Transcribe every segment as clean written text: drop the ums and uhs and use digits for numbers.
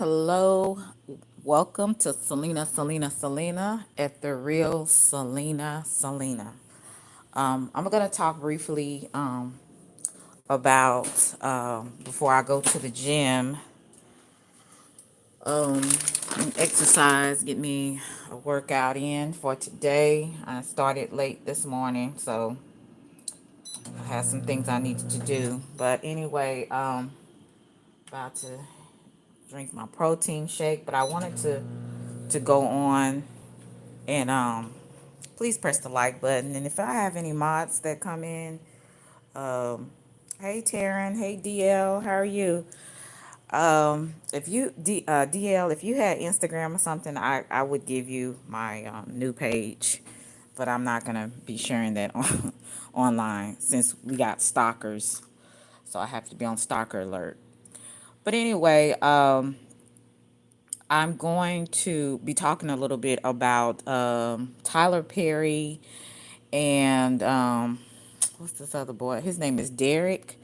Hello, welcome to Selena at the real Selena. I'm gonna talk briefly about before I go to the gym, um, exercise, get me a workout in for today. I started late this morning, so I had some things I needed to do. But anyway, about to drink my protein shake, but I wanted to go on and please press the like button. And if I have any mods that come in, um, hey Taryn, hey DL, how are you? If you DL, if you had Instagram or something, I would give you my new page, but I'm not gonna be sharing that on online since we got stalkers, so I have to be on stalker alert. But anyway, I'm going to be talking a little bit about Tyler Perry and what's this other boy? His name is Derek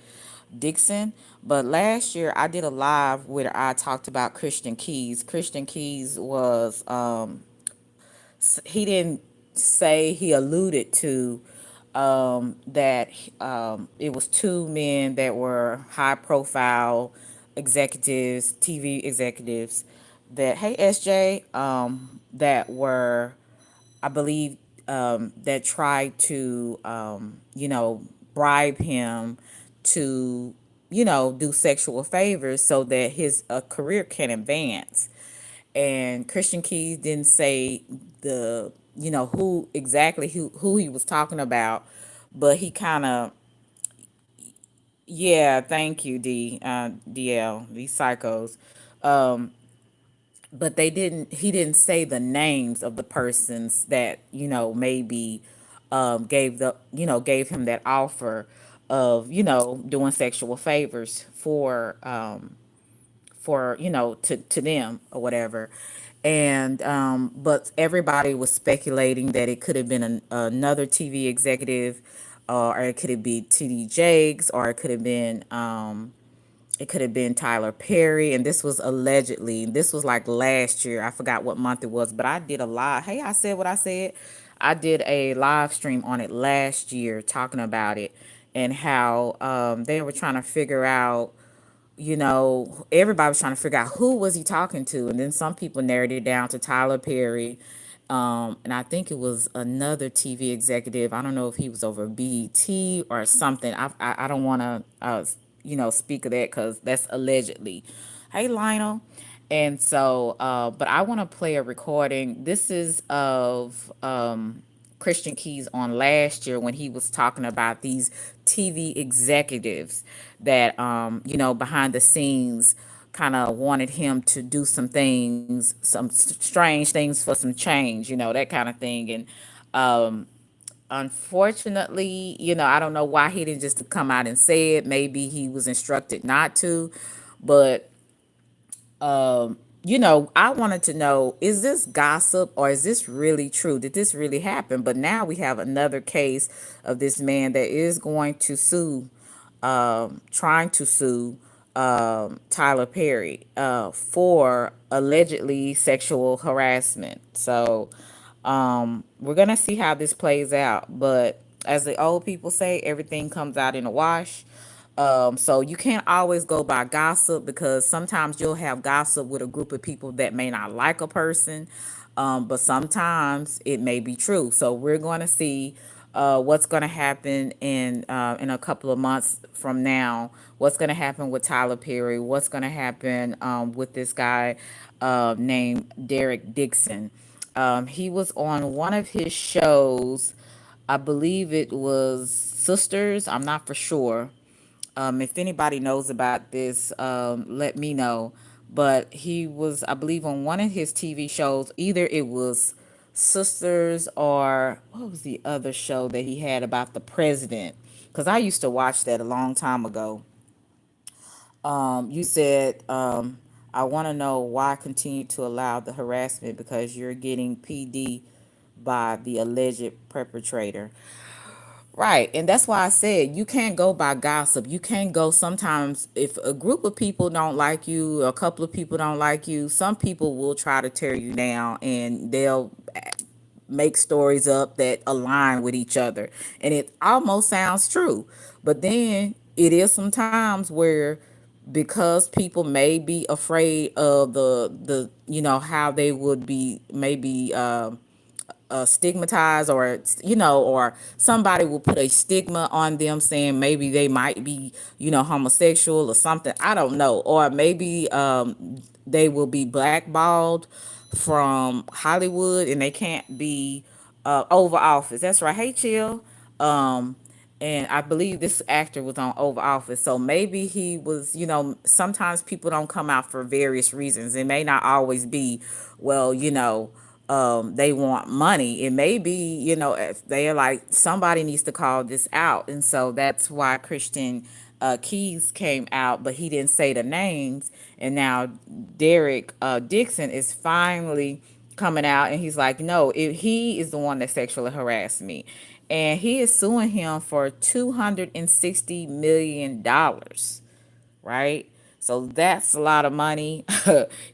Dixon. But last year I did a live where I talked about Christian Keys. Christian Keys was he didn't say, he alluded to that it was two men that were high profile executives, TV executives that, hey SJ, that were, I believe, that tried to, bribe him to, do sexual favors so that his career can advance. And Christian Keys didn't say who exactly who he was talking about, but he kind of, yeah, thank you, DL, these psychos. Um, but he didn't say the names of the persons that maybe gave him that offer of doing sexual favors for to them or whatever. And but everybody was speculating that it could have been another TV executive, or it could have been TD Jakes, or it could have been Tyler Perry. And this was allegedly, this was like last year. I forgot what month it was, but I did a live. Hey, I said what I said. I did a live stream on it last year talking about it, and how they were trying to figure out, everybody was trying to figure out who was he talking to. And then some people narrowed it down to Tyler Perry. And I think it was another TV executive. I don't know if he was over BET or something. I don't want to, speak of that because that's allegedly. Hey, Lionel. And so, but I want to play a recording. This is of Christian Keys on last year when he was talking about these TV executives that, behind the scenes kind of wanted him to do some things, some strange things for some change, that kind of thing. And unfortunately, I don't know why he didn't just come out and say it. Maybe he was instructed not to, but I wanted to know, is this gossip or is this really true? Did this really happen? But now we have another case of this man that is going to sue, trying to sue Tyler Perry for allegedly sexual harassment. So we're going to see how this plays out. But as the old people say, everything comes out in a wash. So you can't always go by gossip, because sometimes you'll have gossip with a group of people that may not like a person, but sometimes it may be true. So we're going to see what's going to happen in a couple of months from now. What's going to happen with Tyler Perry? What's going to happen with this guy named Derek Dixon? He was on one of his shows. I believe it was Sisters. I'm not for sure. If anybody knows about this, let me know. But he was, I believe, on one of his TV shows. Either it was Sisters, or what was the other show that he had about the president? Because I used to watch that a long time ago. You said, I want to know why continue to allow the harassment, because you're getting PD by the alleged perpetrator. Right. And that's why I said you can't go by gossip. You can't go sometimes if a group of people don't like you, a couple of people don't like you, some people will try to tear you down and they'll make stories up that align with each other. And it almost sounds true. But then it is sometimes where because people may be afraid of the how they would be maybe stigmatized, or or somebody will put a stigma on them saying maybe they might be homosexual or something, I don't know, or maybe they will be blackballed from Hollywood and they can't be over office. That's right. Hey, chill. um and I believe this actor was on Over Office. So maybe he was, sometimes people don't come out for various reasons. It may not always be, well, they want money. It may be, if they're like, somebody needs to call this out. And so that's why Christian Keys came out, but he didn't say the names. And now Derek Dixon is finally coming out and he's like, no, he is the one that sexually harassed me. And he is suing him for $260 million, right? So that's a lot of money.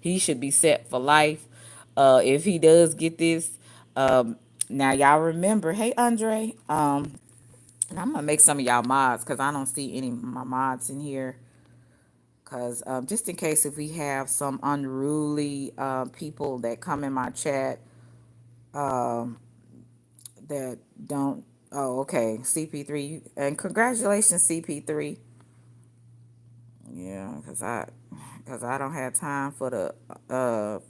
He should be set for life if he does get this. Now, y'all remember, hey, Andre, and I'm going to make some of y'all mods because I don't see any of my mods in here. Because just in case if we have some unruly people that come in my chat that don't. Oh, okay. CP3. And congratulations, CP3. Yeah, because I don't have time for the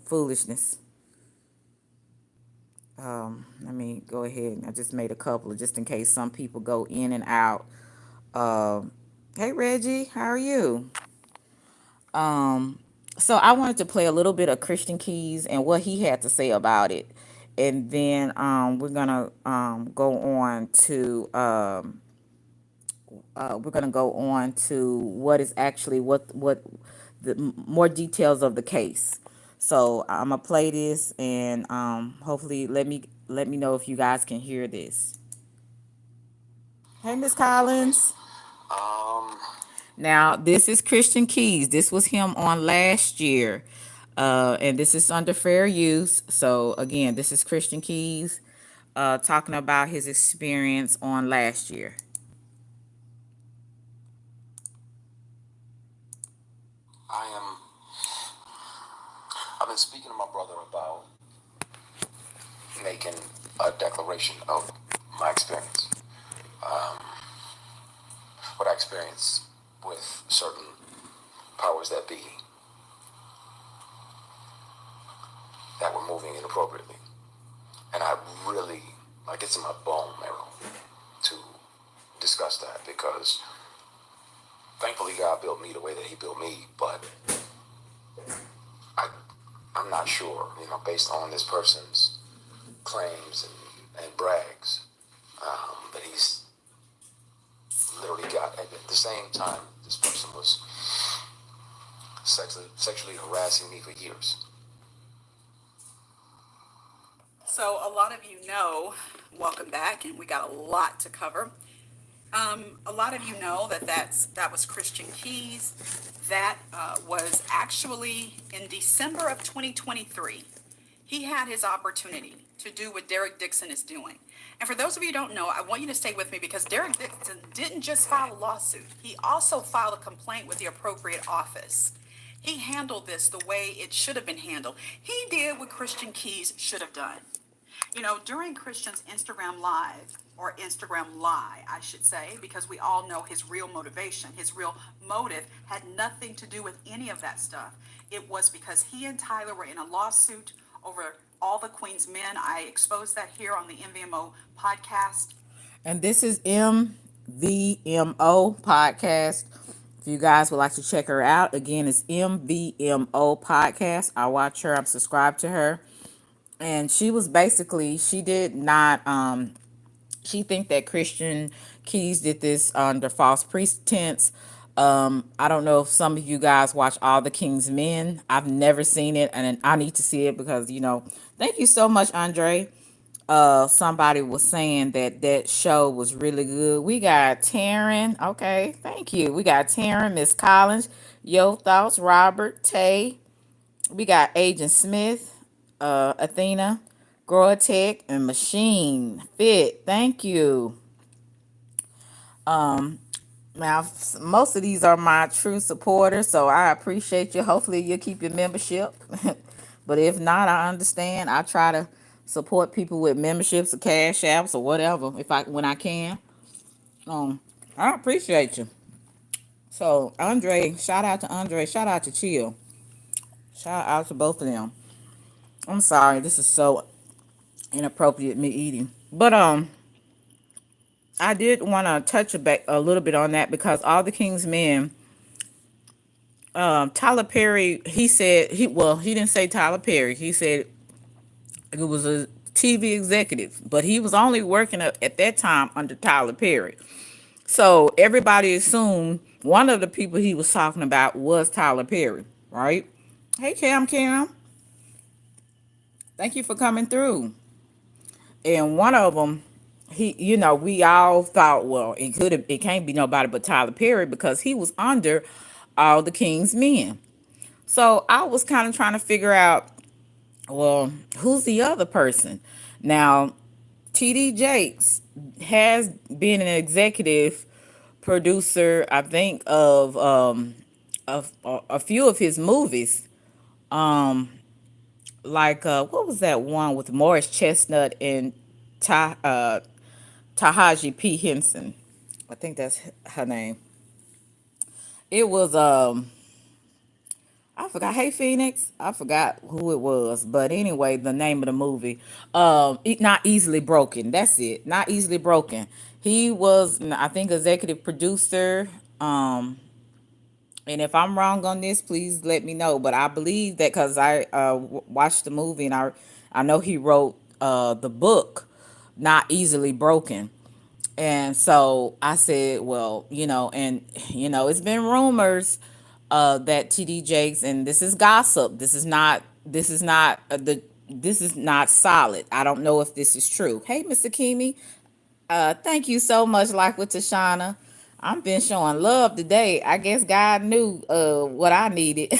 foolishness. Let me go ahead. I just made a couple just in case some people go in and out. Hey, Reggie, how are you? So I wanted to play a little bit of Christian Keys and what he had to say about it, and then we're gonna go on to what is actually what the more details of the case. So I'm gonna play this and hopefully let me know if you guys can hear this. Hey, Miss Collins. Um, Now, this is Christian Keys. This was him on last year. And this is under fair use. So, again, this is Christian Keys talking about his experience on last year. I am. I've been speaking to my brother about making a declaration of my experience. Um, what I experienced with certain powers that be that were moving inappropriately. And I really, like, it's in my bone marrow to discuss that because thankfully God built me the way that he built me, but I, I'm not sure, based on this person's claims and brags, that he's literally got, at the same time, this person was sexually harassing me for years. So a lot of you know, welcome back, and we got a lot to cover. A lot of you know that was Christian Keys. That was actually in December of 2023. He had his opportunity to do what Derek Dixon is doing. And for those of you who don't know, I want you to stay with me because Derek Dixon didn't just file a lawsuit. He also filed a complaint with the appropriate office. He handled this the way it should have been handled. He did what Christian Keys should have done. During Christian's Instagram Live, or Instagram Lie, I should say, because we all know his real motivation, his real motive had nothing to do with any of that stuff. It was because he and Tyler were in a lawsuit over all the Queen's men. I exposed that here on the MVMO podcast. And this is MVMO podcast. If you guys would like to check her out, again, it's MVMO podcast. I watch her, I'm subscribed to her. And she did not she think that Christian Keys did this under false pretense. I don't know if some of you guys watch All the King's Men. I've never seen it, and I need to see it because thank you so much, Andre. somebody was saying that that show was really good. We got Taryn. Okay, thank you. We got Taryn, Miss Collins, Yo Thoughts, Robert, Tay. We got Agent Smith, Athena, Groatech, and Machine Fit. Thank you. Now, most of these are my true supporters, so I appreciate you. Hopefully, you'll keep your membership. But if not, I understand. I try to support people with memberships or cash apps or whatever if I when I can. Um, I appreciate you. So, Andre, shout out to Andre. Shout out to Chill. Shout out to both of them. I'm sorry, this is so inappropriate me eating, but I did want to touch a little bit on that because All the King's Men. Tyler Perry, he said he didn't say Tyler Perry. He said it was a TV executive, but he was only working at that time under Tyler Perry. So everybody assumed one of the people he was talking about was Tyler Perry, right? Hey Cam, thank you for coming through. And one of them, we all thought, well, it can't be nobody but Tyler Perry because he was under All the King's Men. So I was kind of trying to figure out, well, who's the other person? Now, TD Jakes has been an executive producer, I think, of a few of his movies. Um, like what was that one with Morris Chestnut and Tahaji P. Henson? I think that's her name. It was I forgot. Hey Phoenix, I forgot who it was, but anyway, the name of the movie, Not Easily Broken. That's it. Not Easily Broken. He was, I think, executive producer. And if I'm wrong on this, please let me know. But I believe that because I watched the movie and I know he wrote the book, Not Easily Broken. And so I said, well, it's been rumors that TD Jakes, and this is gossip. This is not solid. I don't know if this is true. Hey, Mr. Kimi, thank you so much. Like with Tashana, I've been showing love today. I guess God knew what I needed.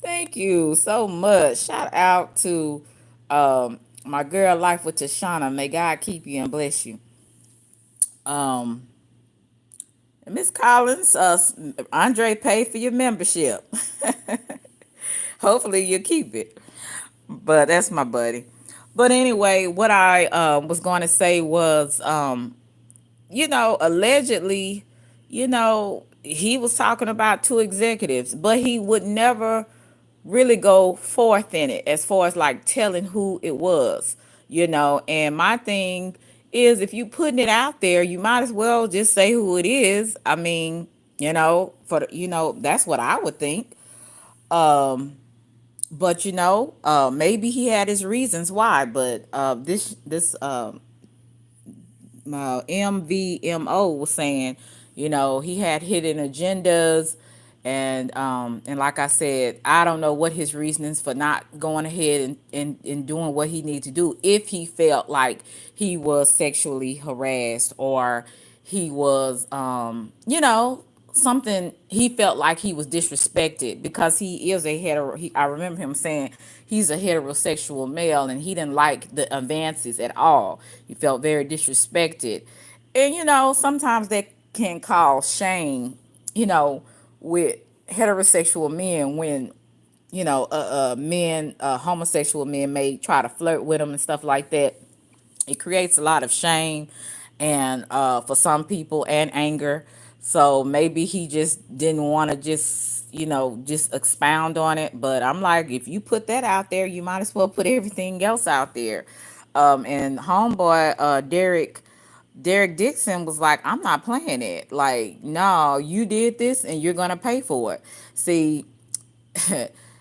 Thank you so much. Shout out to my girl, Life with Tashana. May God keep you and bless you. Um, Miss Collins, Andre paid for your membership. Hopefully you keep it. But that's my buddy. But anyway, what I was going to say was, allegedly, he was talking about two executives, but he would never really go forth in it as far as like telling who it was, and my thing is if you putting it out there, you might as well just say who it is. I mean, that's what I would think. But maybe he had his reasons why, but this MVMO was saying, he had hidden agendas, and like I said, I don't know what his reasons for not going ahead and doing what he needed to do if he felt like he was sexually harassed or he was something he felt like he was disrespected because he is a I remember him saying he's a heterosexual male and he didn't like the advances at all. He felt very disrespected. And sometimes that can cause shame, with heterosexual men when homosexual men may try to flirt with them and stuff like that. It creates a lot of shame and for some people and anger. So maybe he just didn't want to just expound on it. But I'm like, if you put that out there, you might as well put everything else out there. And homeboy Derek Dixon was like, I'm not playing it. Like, no, you did this and you're gonna pay for it. See,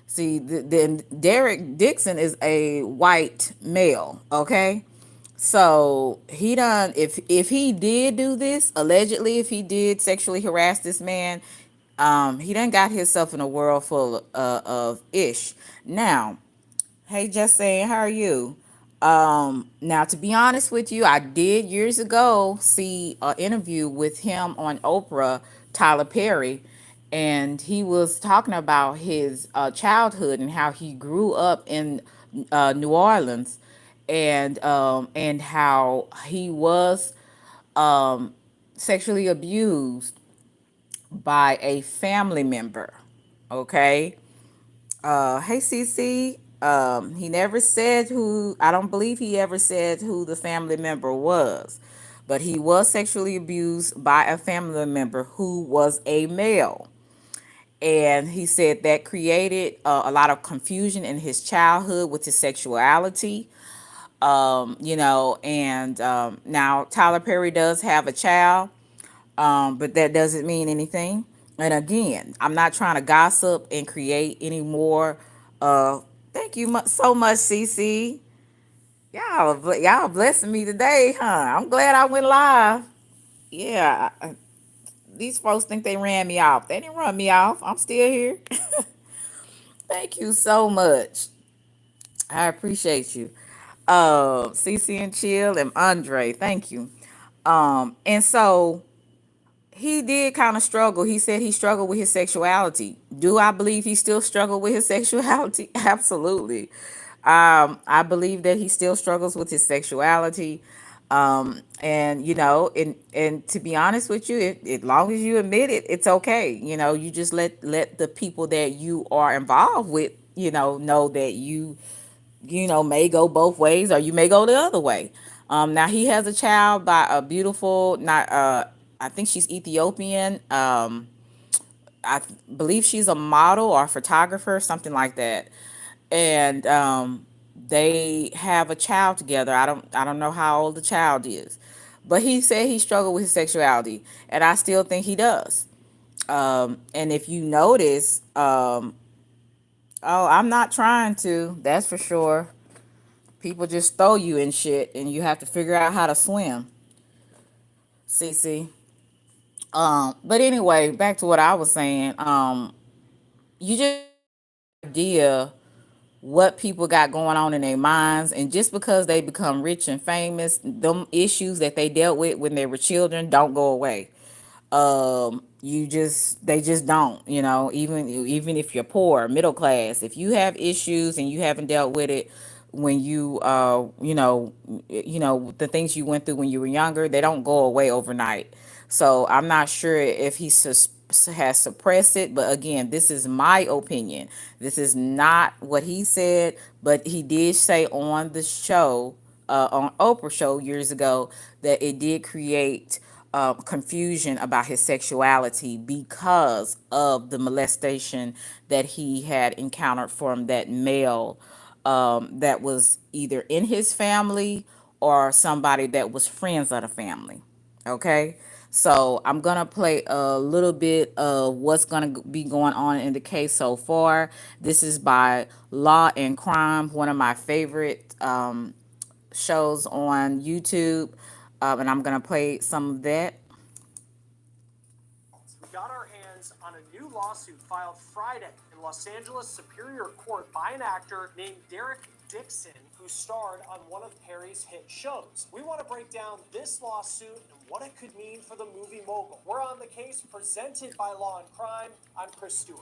then Derek Dixon is a white male, okay? So he done if he did do this, allegedly, if he did sexually harass this man, he done got himself in a world full of ish. Now, hey, just saying, how are you? Now, to be honest with you, I did years ago see an interview with him on Oprah, Tyler Perry, and he was talking about his childhood and how he grew up in New Orleans, and how he was sexually abused by a family member. Okay. Hey, CC. He never said who, I don't believe he ever said who the family member was, but he was sexually abused by a family member who was a male. And he said that created a lot of confusion in his childhood with his sexuality. And now Tyler Perry does have a child, but that doesn't mean anything. And again, I'm not trying to gossip and create any more. Uh, Thank you so much, CC. Y'all blessing me today, huh? I'm glad I went live. Yeah, these folks think they ran me off. They didn't run me off. I'm still here. Thank you so much. I appreciate you. CC and Chill and Andre, thank you. And so he did kind of struggle. He said he struggled with his sexuality. Do I believe he still struggled with his sexuality? Absolutely. I believe that he still struggles with his sexuality. And and to be honest with you, as long as you admit it, it's okay. You just let the people that you are involved with, know that you may go both ways or you may go the other way. Now he has a child by a beautiful, not I think she's Ethiopian. I believe she's a model or a photographer, something like that. And they have a child together. I don't know how old the child is. But he said he struggled with his sexuality, and I still think he does. And if you notice, oh, I'm not trying to, that's for sure. People just throw you in shit and you have to figure out how to swim. CC. But anyway, back to what I was saying. You just idea what people got going on in their minds, and just because they become rich and famous, them issues that they dealt with when they were children don't go away. They just don't, even if you're poor, middle class, if you have issues and you haven't dealt with it when the things you went through when you were younger, they don't go away overnight. So I'm not sure if he has suppressed it, but again, this is my opinion. This is not what he said, but he did say on the show, on Oprah show years ago, that it did create confusion about his sexuality because of the molestation that he had encountered from that male, that was either in his family or somebody that was friends of the family. Okay. So I'm going to play a little bit of what's going to be going on in the case so far. This is by Law and Crime, one of my favorite shows on YouTube. And I'm going to play some of that. We got our hands on a new lawsuit filed Friday in Los Angeles Superior Court by an actor named Derek Dixon, who starred on one of Perry's hit shows. We want to break down this lawsuit and what it could mean for the movie mogul. We're on the case presented by Law and Crime. I'm Chris Stewart.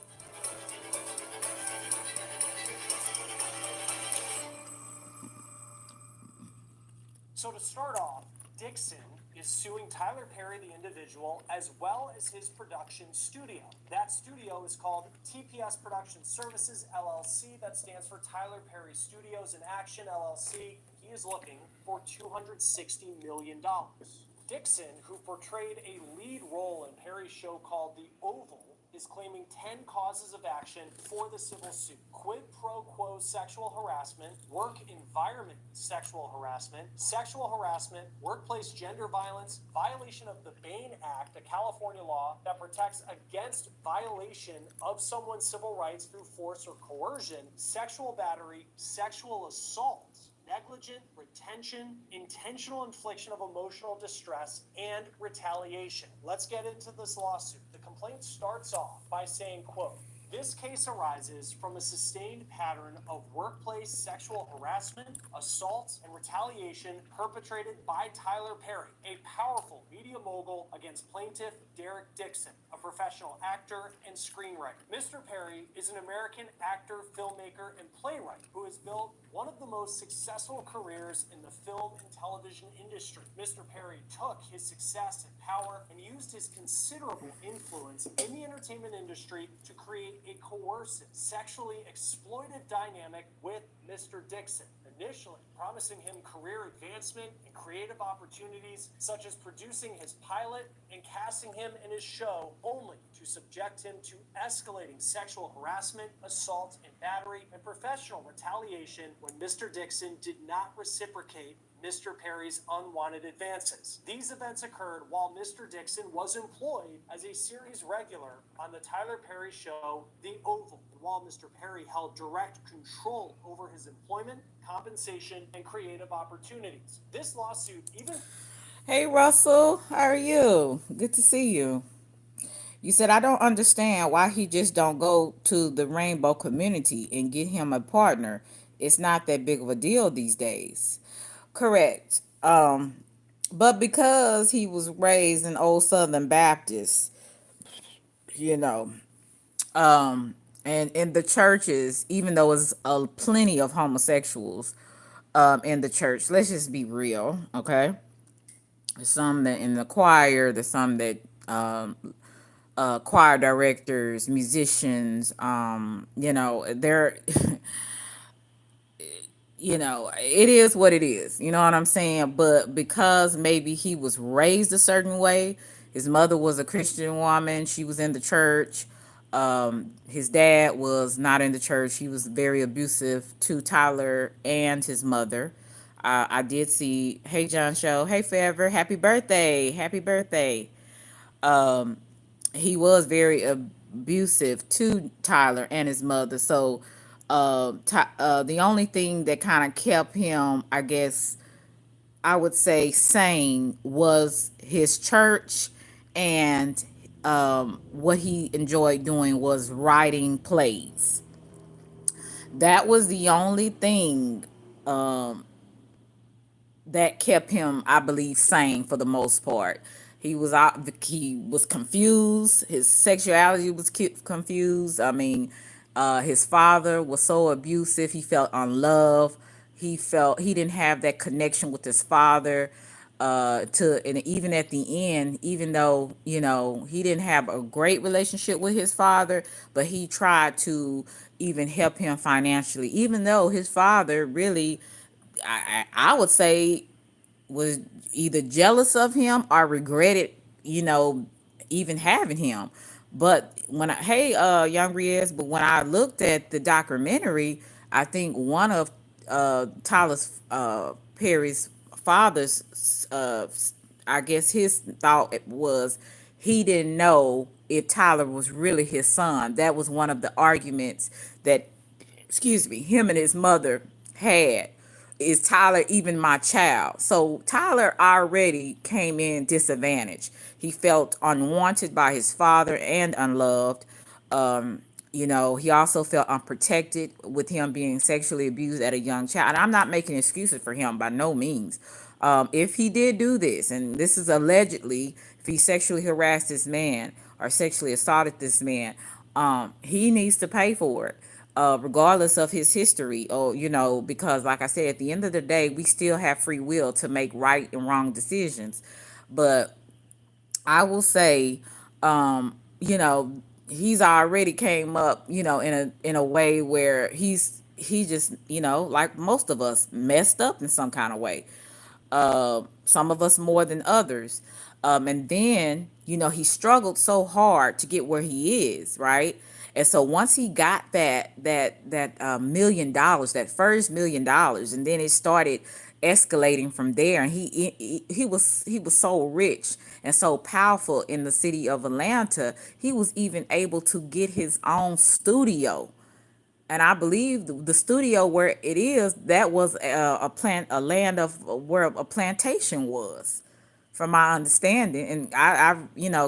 So to start off, Dixon is suing Tyler Perry, the individual, as well as his production studio. That studio is called TPS Production Services, LLC. That stands for Tyler Perry Studios in Action, LLC. He is looking for $260 million. Dixon, who portrayed a lead role in Perry's show called The Oval, is claiming 10 causes of action for the civil suit. Quid pro quo sexual harassment, work environment sexual harassment, workplace gender violence, violation of the Bain Act, a California law that protects against violation of someone's civil rights through force or coercion, sexual battery, sexual assault, negligent retention, intentional infliction of emotional distress, and retaliation. Let's get into this lawsuit. The complaint starts off by saying, quote, This case arises from a sustained pattern of workplace sexual harassment, assault, and retaliation perpetrated by Tyler Perry, a powerful media mogul, against plaintiff Derek Dixon, a professional actor and screenwriter. Mr. Perry is an American actor, filmmaker, and playwright who has built one of the most successful careers in the film and television industry. Mr. Perry took his success and power and used his considerable influence in the entertainment industry to create a coercive, sexually exploitive dynamic with Mr. Dixon, initially promising him career advancement and creative opportunities, such as producing his pilot and casting him in his show, only to subject him to escalating sexual harassment, assault, and battery, and professional retaliation when Mr. Dixon did not reciprocate Mr. Perry's unwanted advances. These events occurred while Mr. Dixon was employed as a series regular on the Tyler Perry show, The Oval, and while Mr. Perry held direct control over his employment, compensation, and creative opportunities. This lawsuit even... Hey Russell, how are you? Good to see you. You said I don't understand why he just don't go to the rainbow community and get him a partner. It's not that big of a deal these days. Correct. But because he was raised in old Southern Baptist, you know, and in the churches, even though it's plenty of homosexuals in the church, let's just be real, okay? There's some that in the choir, there's some that choir directors, musicians, they're it is what it is. You know what I'm saying? But because maybe he was raised a certain way, his mother was a Christian woman, she was in the church. His dad was not in the church. He was very abusive to Tyler and his mother. I did see, hey John Show, hey Forever, happy birthday, happy birthday. He was very abusive to Tyler and his mother. So the only thing that kind of kept him, I guess, I would say, sane was his church, and what he enjoyed doing was writing plays. That was the only thing that kept him, I believe, sane for the most part. He was confused. His sexuality was confused. I mean, his father was so abusive. He felt unloved. He felt he didn't have that connection with his father. And even at the end, even though he didn't have a great relationship with his father, but he tried to even help him financially. Even though his father really, I would say, was either jealous of him or regretted, you know, even having him. But Young Riez, but when I looked at the documentary, I think one of Tyler's Perry's father's, I guess his thought was he didn't know if Tyler was really his son. That was one of the arguments that, excuse me, him and his mother had. Is Tyler even my child? So Tyler already came in disadvantaged. He felt unwanted by his father and unloved. He also felt unprotected with him being sexually abused at a young child. And I'm not making excuses for him by no means. If he did do this, and this is allegedly, if he sexually harassed this man or sexually assaulted this man, he needs to pay for it, regardless of his history. Or, because like I said, at the end of the day, we still have free will to make right and wrong decisions. But I will say, he's already came up, in a way where he just, like most of us, messed up in some kind of way. Some of us more than others. And then, he struggled so hard to get where he is, right? And so once he got that $1 million, that first $1 million, and then it started escalating from there, and he was so rich and so powerful in the city of Atlanta, he was even able to get his own studio. And I believe the studio where it is, that was a land of where a plantation was, from my understanding. And I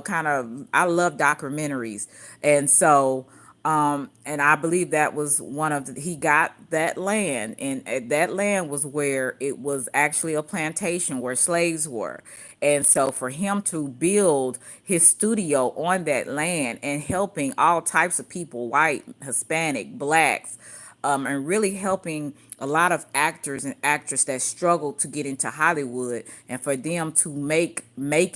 kind of, I love documentaries, and so And I believe that was one of he got that land, and that land was where it was actually a plantation where slaves were. And so for him to build his studio on that land and helping all types of people, white, Hispanic, blacks, and really helping a lot of actors and actresses that struggle to get into Hollywood, and for them to make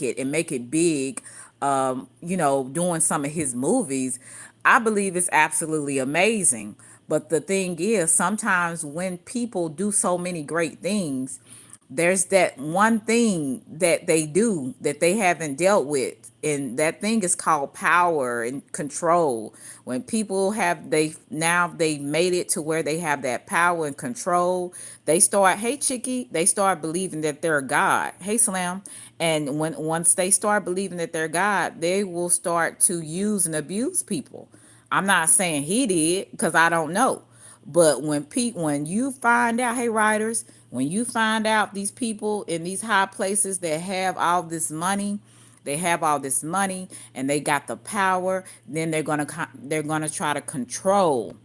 it and make it big, doing some of his movies, I believe it's absolutely amazing. But the thing is, sometimes when people do so many great things, there's that one thing that they do that they haven't dealt with, and that thing is called power and control. When people have they made it to where they have that power and control, they start, hey Chicky, they start believing that they're God. Hey Slam. And once they start believing that they're God, they will start to use and abuse people. I'm not saying he did, because I don't know. But when you find out, hey writers, when you find out these people in these high places that have all this money, they have all this money and they got the power, then they're gonna try to control.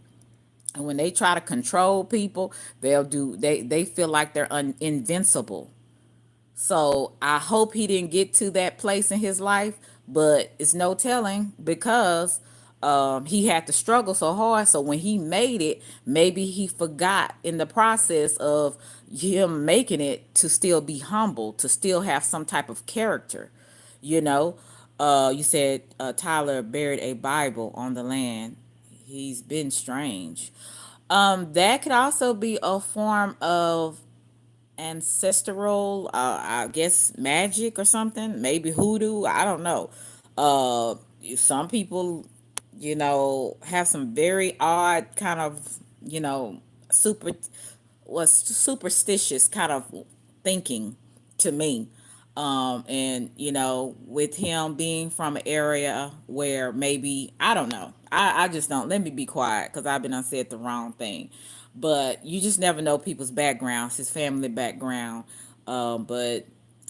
And when they try to control people, they feel like they're invincible. So I hope he didn't get to that place in his life, but it's no telling, because he had to struggle so hard. So when he made it, maybe he forgot in the process of him making it to still be humble, to still have some type of character. You know, you said Tyler buried a Bible on the land. He's been strange. That could also be a form of ancestral, I guess magic or something, maybe hoodoo, I don't know. uh some people, have some very odd kind of, super was superstitious kind of thinking to me. And with him being from an area where maybe, I don't know, I just don't, let me be quiet because I've been unsaid the wrong thing. But you just never know people's backgrounds, his family background. But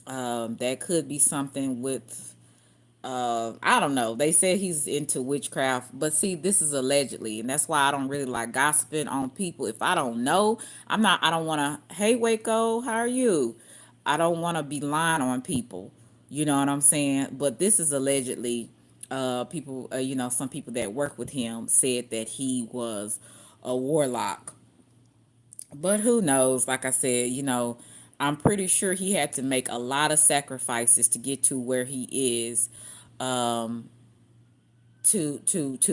that could be something with, I don't know. They said he's into witchcraft, but see, this is allegedly, and that's why I don't really like gossiping on people. If I don't know, I don't want to, hey, Waco, how are you? I don't want to be lying on people. You know what I'm saying? But this is allegedly, people, some people that work with him said that he was a warlock. But who knows? Like I said, I'm pretty sure he had to make a lot of sacrifices to get to where he is, um, to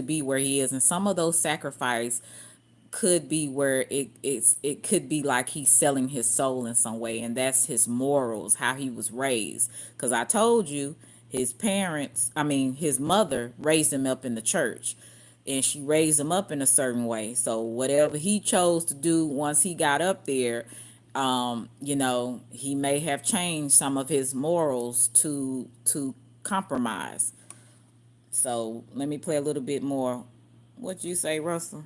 be where he is, and some of those sacrifice could be where it could be like he's selling his soul in some way, and that's his morals, how he was raised. Because I told you, his mother raised him up in the church, and she raised him up in a certain way. So whatever he chose to do once he got up there, he may have changed some of his morals to compromise. So let me play a little bit more. What you say, Russell?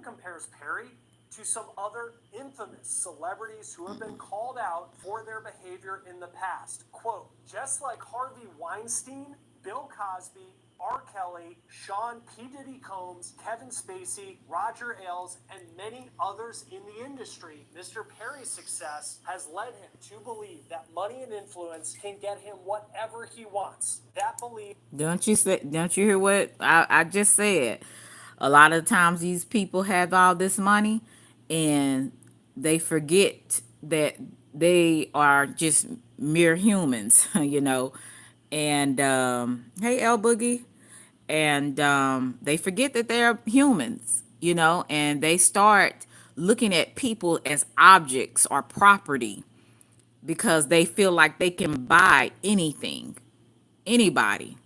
Compares Perry to some other infamous celebrities who have been called out for their behavior in the past. Quote, just like Harvey Weinstein, Bill Cosby, R. Kelly, Sean P. Diddy Combs, Kevin Spacey, Roger Ailes, and many others in the industry, Mr. Perry's success has led him to believe that money and influence can get him whatever he wants. That belief Don't you hear what I just said? A lot of times these people have all this money, and they forget that they are just mere humans, And hey, El Boogie, and they forget that they're humans, and they start looking at people as objects or property, because they feel like they can buy anything, anybody.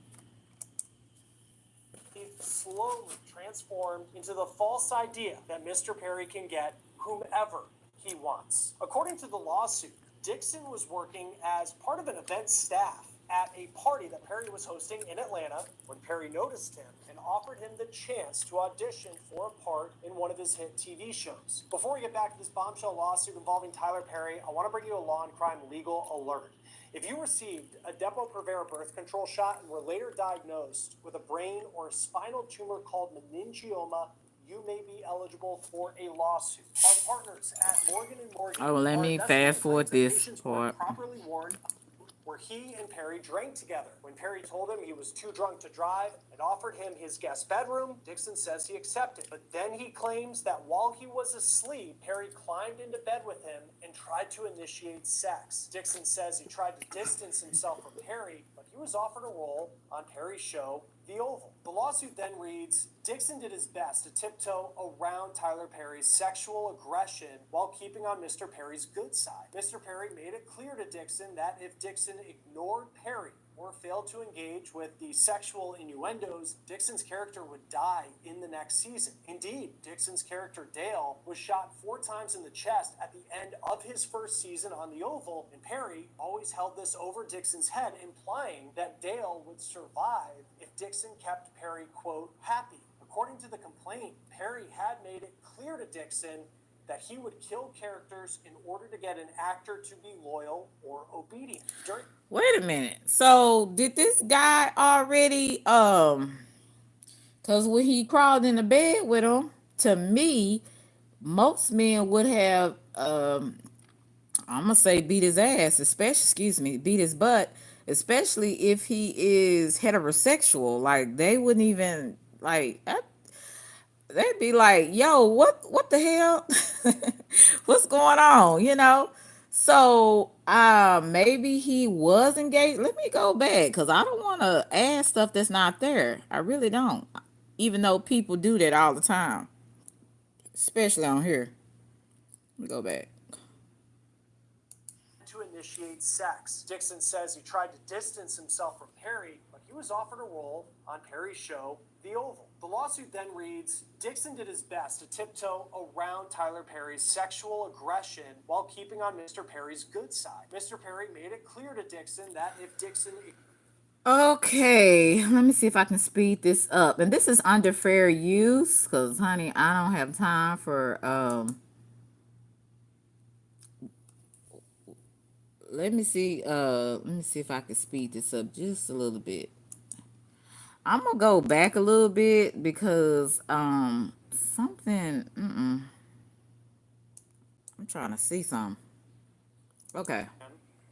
slowly transformed into the false idea that Mr. Perry can get whomever he wants. According to the lawsuit, Dixon was working as part of an event staff at a party that Perry was hosting in Atlanta when Perry noticed him and offered him the chance to audition for a part in one of his hit TV shows. Before we get back to this bombshell lawsuit involving Tyler Perry, I want to bring you a law and crime legal alert. If you received a Depo-Provera birth control shot and were later diagnosed with a brain or a spinal tumor called meningioma, you may be eligible for a lawsuit. Our partners at Morgan & Morgan Oh, let are me investigating fast forward claims that this patients weren't part. properly warned where he and Perry drank together. When Perry told him he was too drunk to drive and offered him his guest bedroom, Dixon says he accepted. But then he claims that while he was asleep, Perry climbed into bed with him and tried to initiate sex. Dixon says he tried to distance himself from Perry, but he was offered a role on Perry's show, The Oval. The lawsuit then reads, Dixon did his best to tiptoe around Tyler Perry's sexual aggression while keeping on Mr. Perry's good side. Mr. Perry made it clear to Dixon that if Dixon ignored Perry or failed to engage with the sexual innuendos, Dixon's character would die in the next season. Indeed, Dixon's character Dale was shot 4 times in the chest at the end of his first season on The Oval, and Perry always held this over Dixon's head, implying that Dale would survive if Dixon kept Perry, quote, happy. According to the complaint, Perry had made it clear to Dixon that he would kill characters in order to get an actor to be loyal or obedient. Wait a minute. So did this guy already because when he crawled in the bed with him, to me, most men would have I'm gonna say beat his ass, beat his butt, especially if he is heterosexual. Like they wouldn't even they'd be like, "Yo, what the hell? What's going on?" So maybe he was engaged. Let me go back because I don't want to add stuff that's not there. I really don't. Even though people do that all the time, especially on here. Let me go back. To initiate sex. Dixon says he tried to distance himself from Perry, but he was offered a role on Perry's show, The Oval. The lawsuit then reads, Dixon did his best to tiptoe around Tyler Perry's sexual aggression while keeping on Mr. Perry's good side. Mr. Perry made it clear to Dixon that if Dixon... Okay, let me see if I can speed this up. And this is under fair use, because, honey, I don't have time for... Let me see if I can speed this up just a little bit. I'm gonna go back a little bit because something I'm trying to see something. Okay.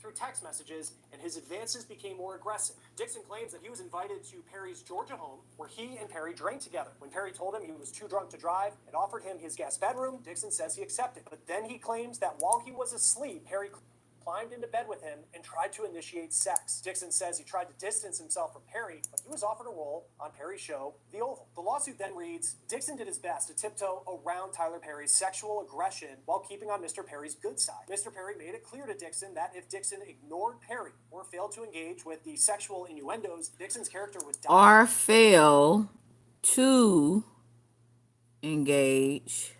Through text messages, and his advances became more aggressive. Dixon claims that he was invited to Perry's Georgia home, where he and Perry drank together. When Perry told him he was too drunk to drive and offered him his guest bedroom, Dixon says he accepted. But then he claims that while he was asleep, Perry climbed into bed with him and tried to initiate sex. Dixon says he tried to distance himself from Perry, but he was offered a role on Perry's show, The Oval. The lawsuit then reads, Dixon did his best to tiptoe around Tyler Perry's sexual aggression while keeping on Mr. Perry's good side. Mr. Perry made it clear to Dixon that if Dixon ignored Perry or failed to engage with the sexual innuendos, Dixon's character would die. Or fail to engage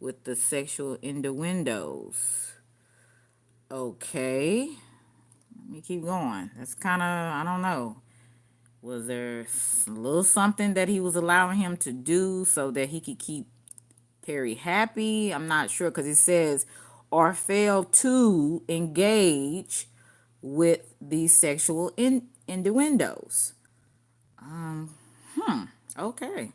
with the sexual innuendos. Okay. Let me keep going. That's kind of, I don't know. Was there a little something that he was allowing him to do so that he could keep Perry happy? I'm not sure because it says, or fail to engage with the sexual innuendos. Okay.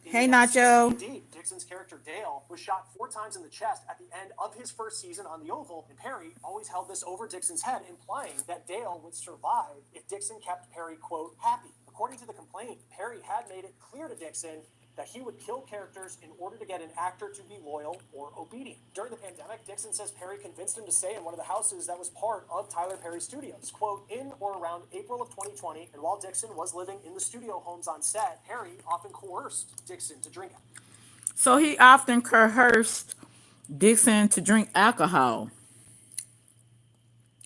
Hey, Nacho. Indeed, Dixon's character Dale was shot 4 times in the chest at the end of his first season on The Oval, and Perry always held this over Dixon's head, implying that Dale would survive if Dixon kept Perry, quote, happy. According to the complaint, Perry had made it clear to Dixon that he would kill characters in order to get an actor to be loyal or obedient. During the pandemic, Dixon says Perry convinced him to stay in one of the houses that was part of Tyler Perry's studios. Quote, in or around April of 2020, and while Dixon was living in the studio homes on set, Perry often coerced Dixon to drink. So he often coerced Dixon to drink alcohol.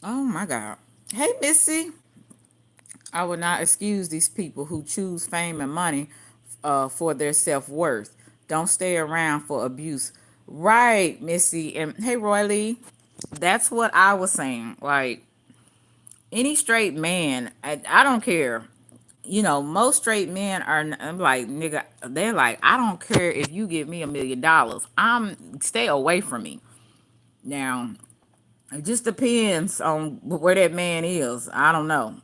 Oh my God. Hey, Missy. I would not excuse these people who choose fame and money for their self-worth. Don't stay around for abuse. Right, Missy. And hey, Roy Lee, that's what I was saying. Like, any straight man, I don't care. Most straight men are. I'm like, nigga. They're like, I don't care if you give me $1 million. Stay away from me. Now, it just depends on where that man is. I don't know.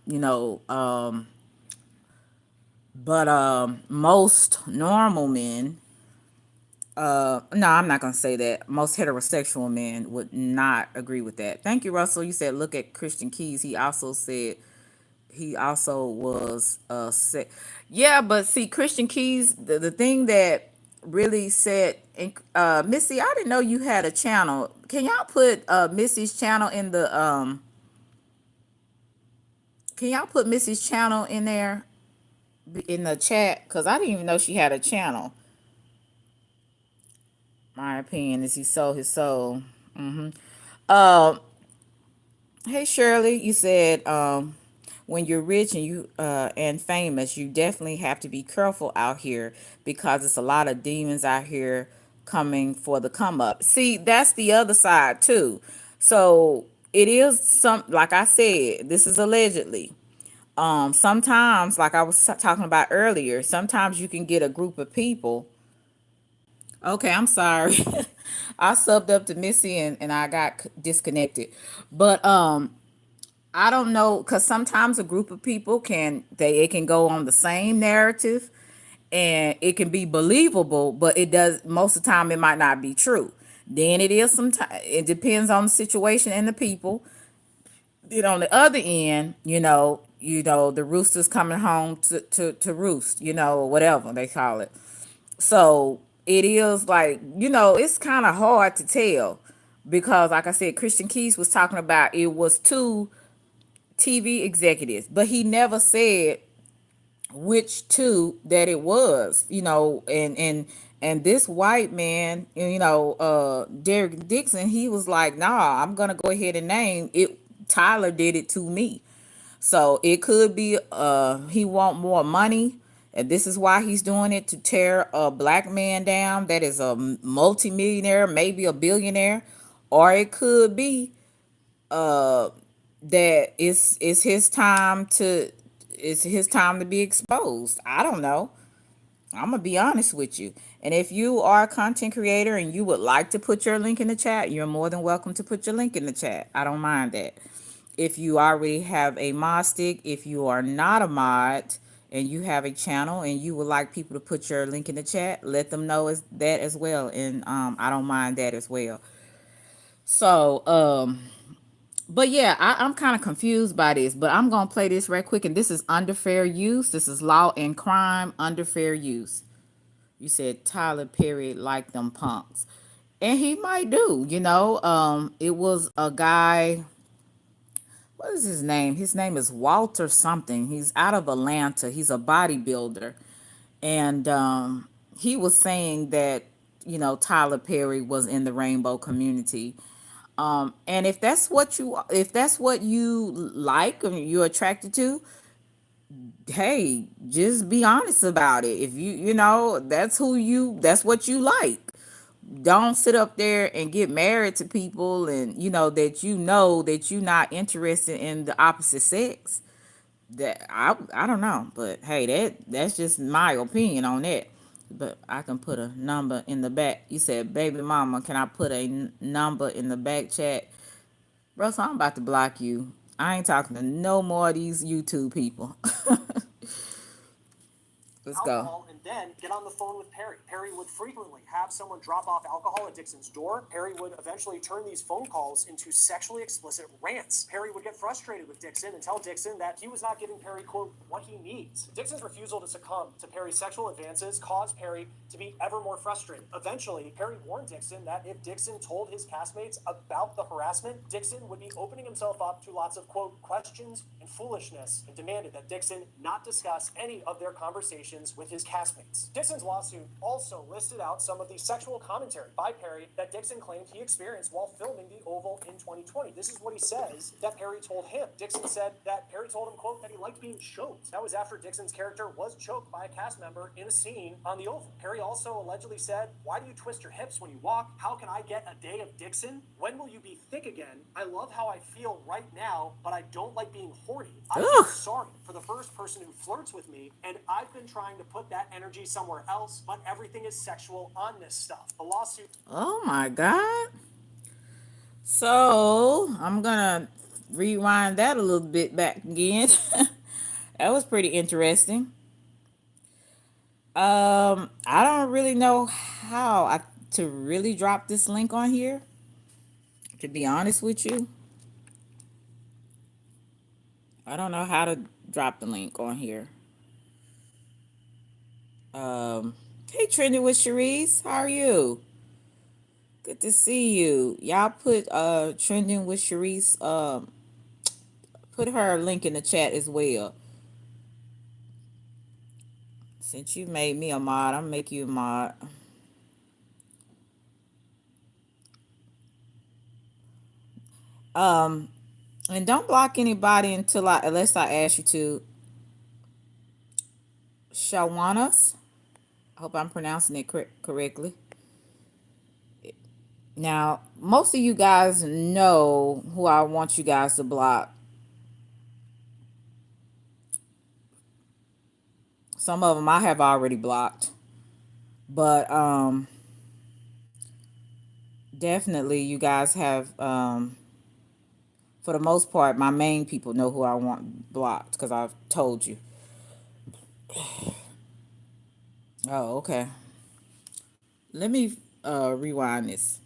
But most normal men, no, I'm not gonna say that. Most heterosexual men would not agree with that. Thank you, Russell. You said look at Christian Keys. He also was yeah, but see, Christian Keys, the thing that really said, Missy, I didn't know you had a channel. Can y'all put Missy's channel in the can y'all put Missy's channel in there in the chat? Because I didn't even know she had a channel. My opinion is he sold his soul. uh Hey Shirley, you said when you're rich and you and famous, you definitely have to be careful out here because it's a lot of demons out here coming for the come up. See, that's the other side too. So it is some, like I said, this is allegedly. Sometimes, like I was talking about earlier, sometimes you can get a group of people. Okay, I'm sorry. I subbed up to Missy and I got disconnected. But I don't know, because sometimes a group of people it can go on the same narrative and it can be believable, but it does most of the time it might not be true. Then it is sometimes it depends on the situation and the people. Then on the other end, the rooster's coming home to roost, or whatever they call it. So it is like, it's kind of hard to tell because, like I said, Christian Keys was talking about it was two TV executives, but he never said which two that it was, and this white man, Derek Dixon, he was like, nah, I'm gonna go ahead and name it. Tyler did it to me. So it could be he want more money, and this is why he's doing it, to tear a black man down that is a multimillionaire, maybe a billionaire, or it could be that it's his time to be exposed. I don't know. I'm gonna be honest with you. And if you are a content creator and you would like to put your link in the chat, you're more than welcome to put your link in the chat. I don't mind that. If you already have a mod stick, if you are not a mod and you have a channel and you would like people to put your link in the chat, let them know that as well. And I don't mind that as well. So but yeah, I'm kind of confused by this, but I'm gonna play this right quick. And this is under fair use. This is Law and Crime under fair use. You said Tyler Perry like them punks, and he might do. It was a guy. What is his name? His name is Walter something. He's out of Atlanta. He's a bodybuilder, and he was saying that Tyler Perry was in the rainbow community. And if that's what you like and you're attracted to, hey, just be honest about it. If that's what you like. Don't sit up there and get married to people and that you're not interested in the opposite sex. That I don't know, but hey, that's just my opinion on that. But I can put a number in the back. You said, baby mama, can I put a number in the back chat? Russell, I'm about to block you. I ain't talking to no more of these YouTube people. Let's go. Alcohol and then get on the phone with Perry. Perry would frequently have someone drop off alcohol at Dixon's door. Perry would eventually turn these phone calls into sexually explicit rants. Perry would get frustrated with Dixon and tell Dixon that he was not giving Perry, quote, what he needs. Dixon's refusal to succumb to Perry's sexual advances caused Perry to be ever more frustrated. Eventually, Perry warned Dixon that if Dixon told his castmates about the harassment, Dixon would be opening himself up to lots of, quote, questions, and foolishness and demanded that Dixon not discuss any of their conversations with his castmates. Dixon's lawsuit also listed out some of the sexual commentary by Perry that Dixon claimed he experienced while filming The Oval in 2020. This is what he says that Perry told him. Dixon said that Perry told him, quote, that he liked being choked. That was after Dixon's character was choked by a cast member in a scene on The Oval. Perry also allegedly said, why do you twist your hips when you walk? How can I get a day of Dixon? When will you be thick again? I love how I feel right now, but I don't like being horny. I feel sorry for the first person who flirts with me, and I've been trying to put that energy somewhere else, but everything is sexual on this stuff. The lawsuit. Oh my God. So I'm gonna rewind that a little bit back again. That was pretty interesting. I don't really know how to really drop this link on here, to be honest with you. I don't know how to drop the link on here. Hey, Trending with Cherise, how are you? Good to see you. Y'all put Trending with Cherise, put her link in the chat as well. Since you made me a mod, I'm make you a mod. And don't block anybody unless I ask you to. Shawanas, I hope I'm pronouncing it correctly. Now, most of you guys know who I want you guys to block. Some of them I have already blocked, but definitely you guys have, for the most part, my main people know who I want blocked because I've told you. Oh, okay. Let me rewind this.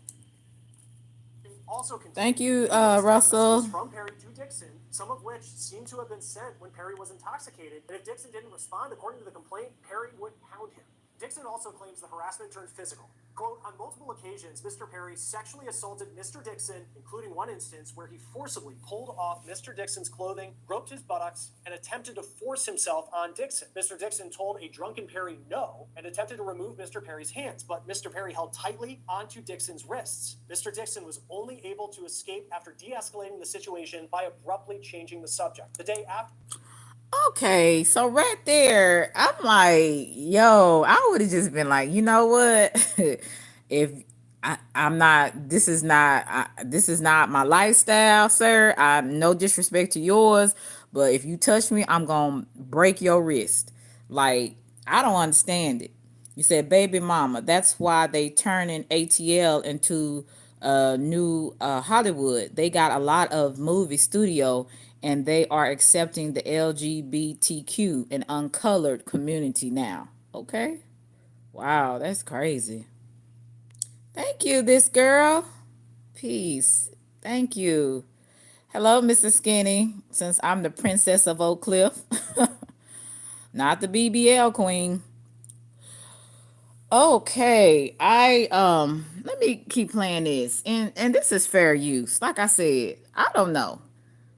Also Thank you, Russell. From Perry to Dixon, some of which seem to have been sent when Perry was intoxicated. And if Dixon didn't respond according to the complaint, Perry would pound him. Dixon also claims the harassment turned physical. Quote, on multiple occasions, Mr. Perry sexually assaulted Mr. Dixon, including one instance where he forcibly pulled off Mr. Dixon's clothing, groped his buttocks, and attempted to force himself on Dixon. Mr. Dixon told a drunken Perry no and attempted to remove Mr. Perry's hands, but Mr. Perry held tightly onto Dixon's wrists. Mr. Dixon was only able to escape after de-escalating the situation by abruptly changing the subject. The day after. Okay, so right there, I'm like, yo, I would have just been like, you know what? If I'm not, this is not my lifestyle, sir. I'm no disrespect to yours, but if you touch me, I'm gonna break your wrist. Like, I don't understand it. You said baby mama. That's why they turning ATL into new Hollywood. They got a lot of movie studio and they are accepting the LGBTQ and uncolored community now. Okay. Wow, that's crazy. Thank you, this girl. Peace. Thank you. Hello, Mrs. Skinny. Since I'm the princess of Oak Cliff, not the BBL queen. Okay, let me keep playing this. And this is fair use. Like I said, I don't know.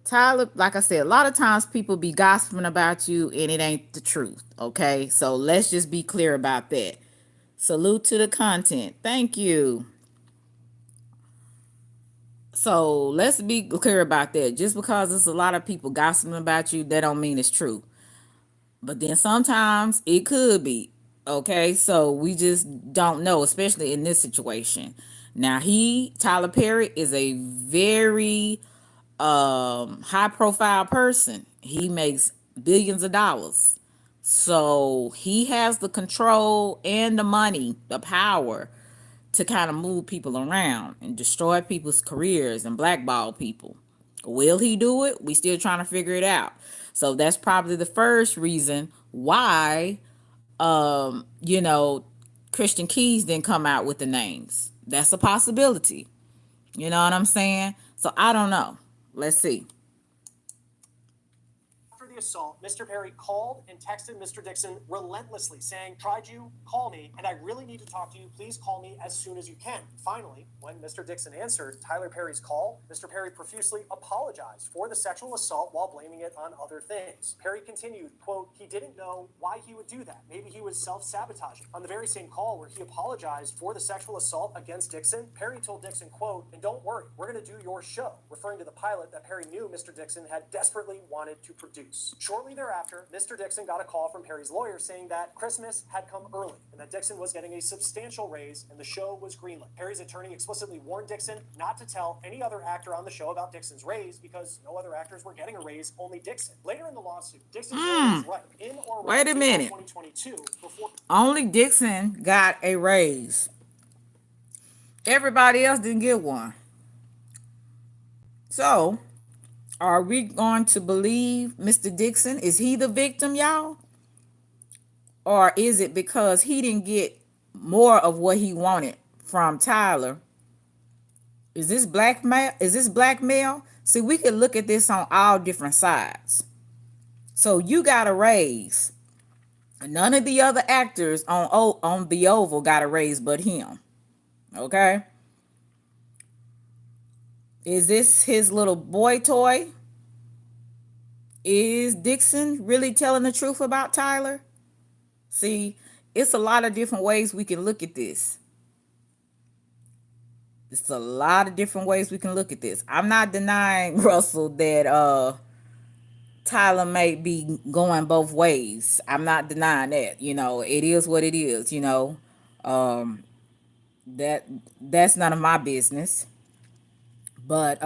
Tyler, like I said, a lot of times people be gossiping about you and it ain't the truth. Okay, so let's just be clear about that. Salute to the content. Thank you. So let's be clear about that. Just because there's a lot of people gossiping about you, that don't mean it's true. But then sometimes it could be. Okay, so we just don't know, especially in this situation. Now, Tyler Perry, is a very high profile person. He makes billions of dollars. So he has the control and the money, the power to kind of move people around and destroy people's careers and blackball people. Will he do it? We still trying to figure it out. So that's probably the first reason why Christian Keys didn't come out with the names. That's a possibility. You know what I'm saying? So I don't know. Let's see. After the the assault, Mr. Perry called and texted Mr. Dixon relentlessly, saying, "Tried you, call me, and I really need to talk to you. Please call me as soon as you can." Finally, when Mr. Dixon answered Tyler Perry's call, Mr. Perry profusely apologized for the sexual assault while blaming it on other things. Perry continued, quote, "He didn't know why he would do that. Maybe he was self-sabotaging." On the very same call where he apologized for the sexual assault against Dixon, Perry told Dixon, quote, "And don't worry, we're going to do your show," referring to the pilot that Perry knew Mr. Dixon had desperately wanted to produce. Shortly thereafter, Mr. Dixon got a call from Perry's lawyer saying that Christmas had come early and that Dixon was getting a substantial raise and the show was greenlit. Perry's attorney explicitly warned Dixon not to tell any other actor on the show about Dixon's raise because no other actors were getting a raise, only Dixon. Later in the lawsuit, Dixon's lawyer was right. In or Wait a around minute. 2022, before Only Dixon got a raise. Everybody else didn't get one. So, are we going to believe Mr. Dixon? Is he the victim, y'all? Or is it because he didn't get more of what he wanted from Tyler? Is this blackmail? Is this blackmail? See, we could look at this on all different sides. So you got a raise. None of the other actors on the Oval got a raise but him. Okay? Is this his little boy toy? Is Dixon really telling the truth about Tyler? See, it's a lot of different ways we can look at this. It's a lot of different ways we can look at this. I'm not denying, Russell, that Tyler may be going both ways. I'm not denying that. You know, it is what it is, you know. That's none of my business. But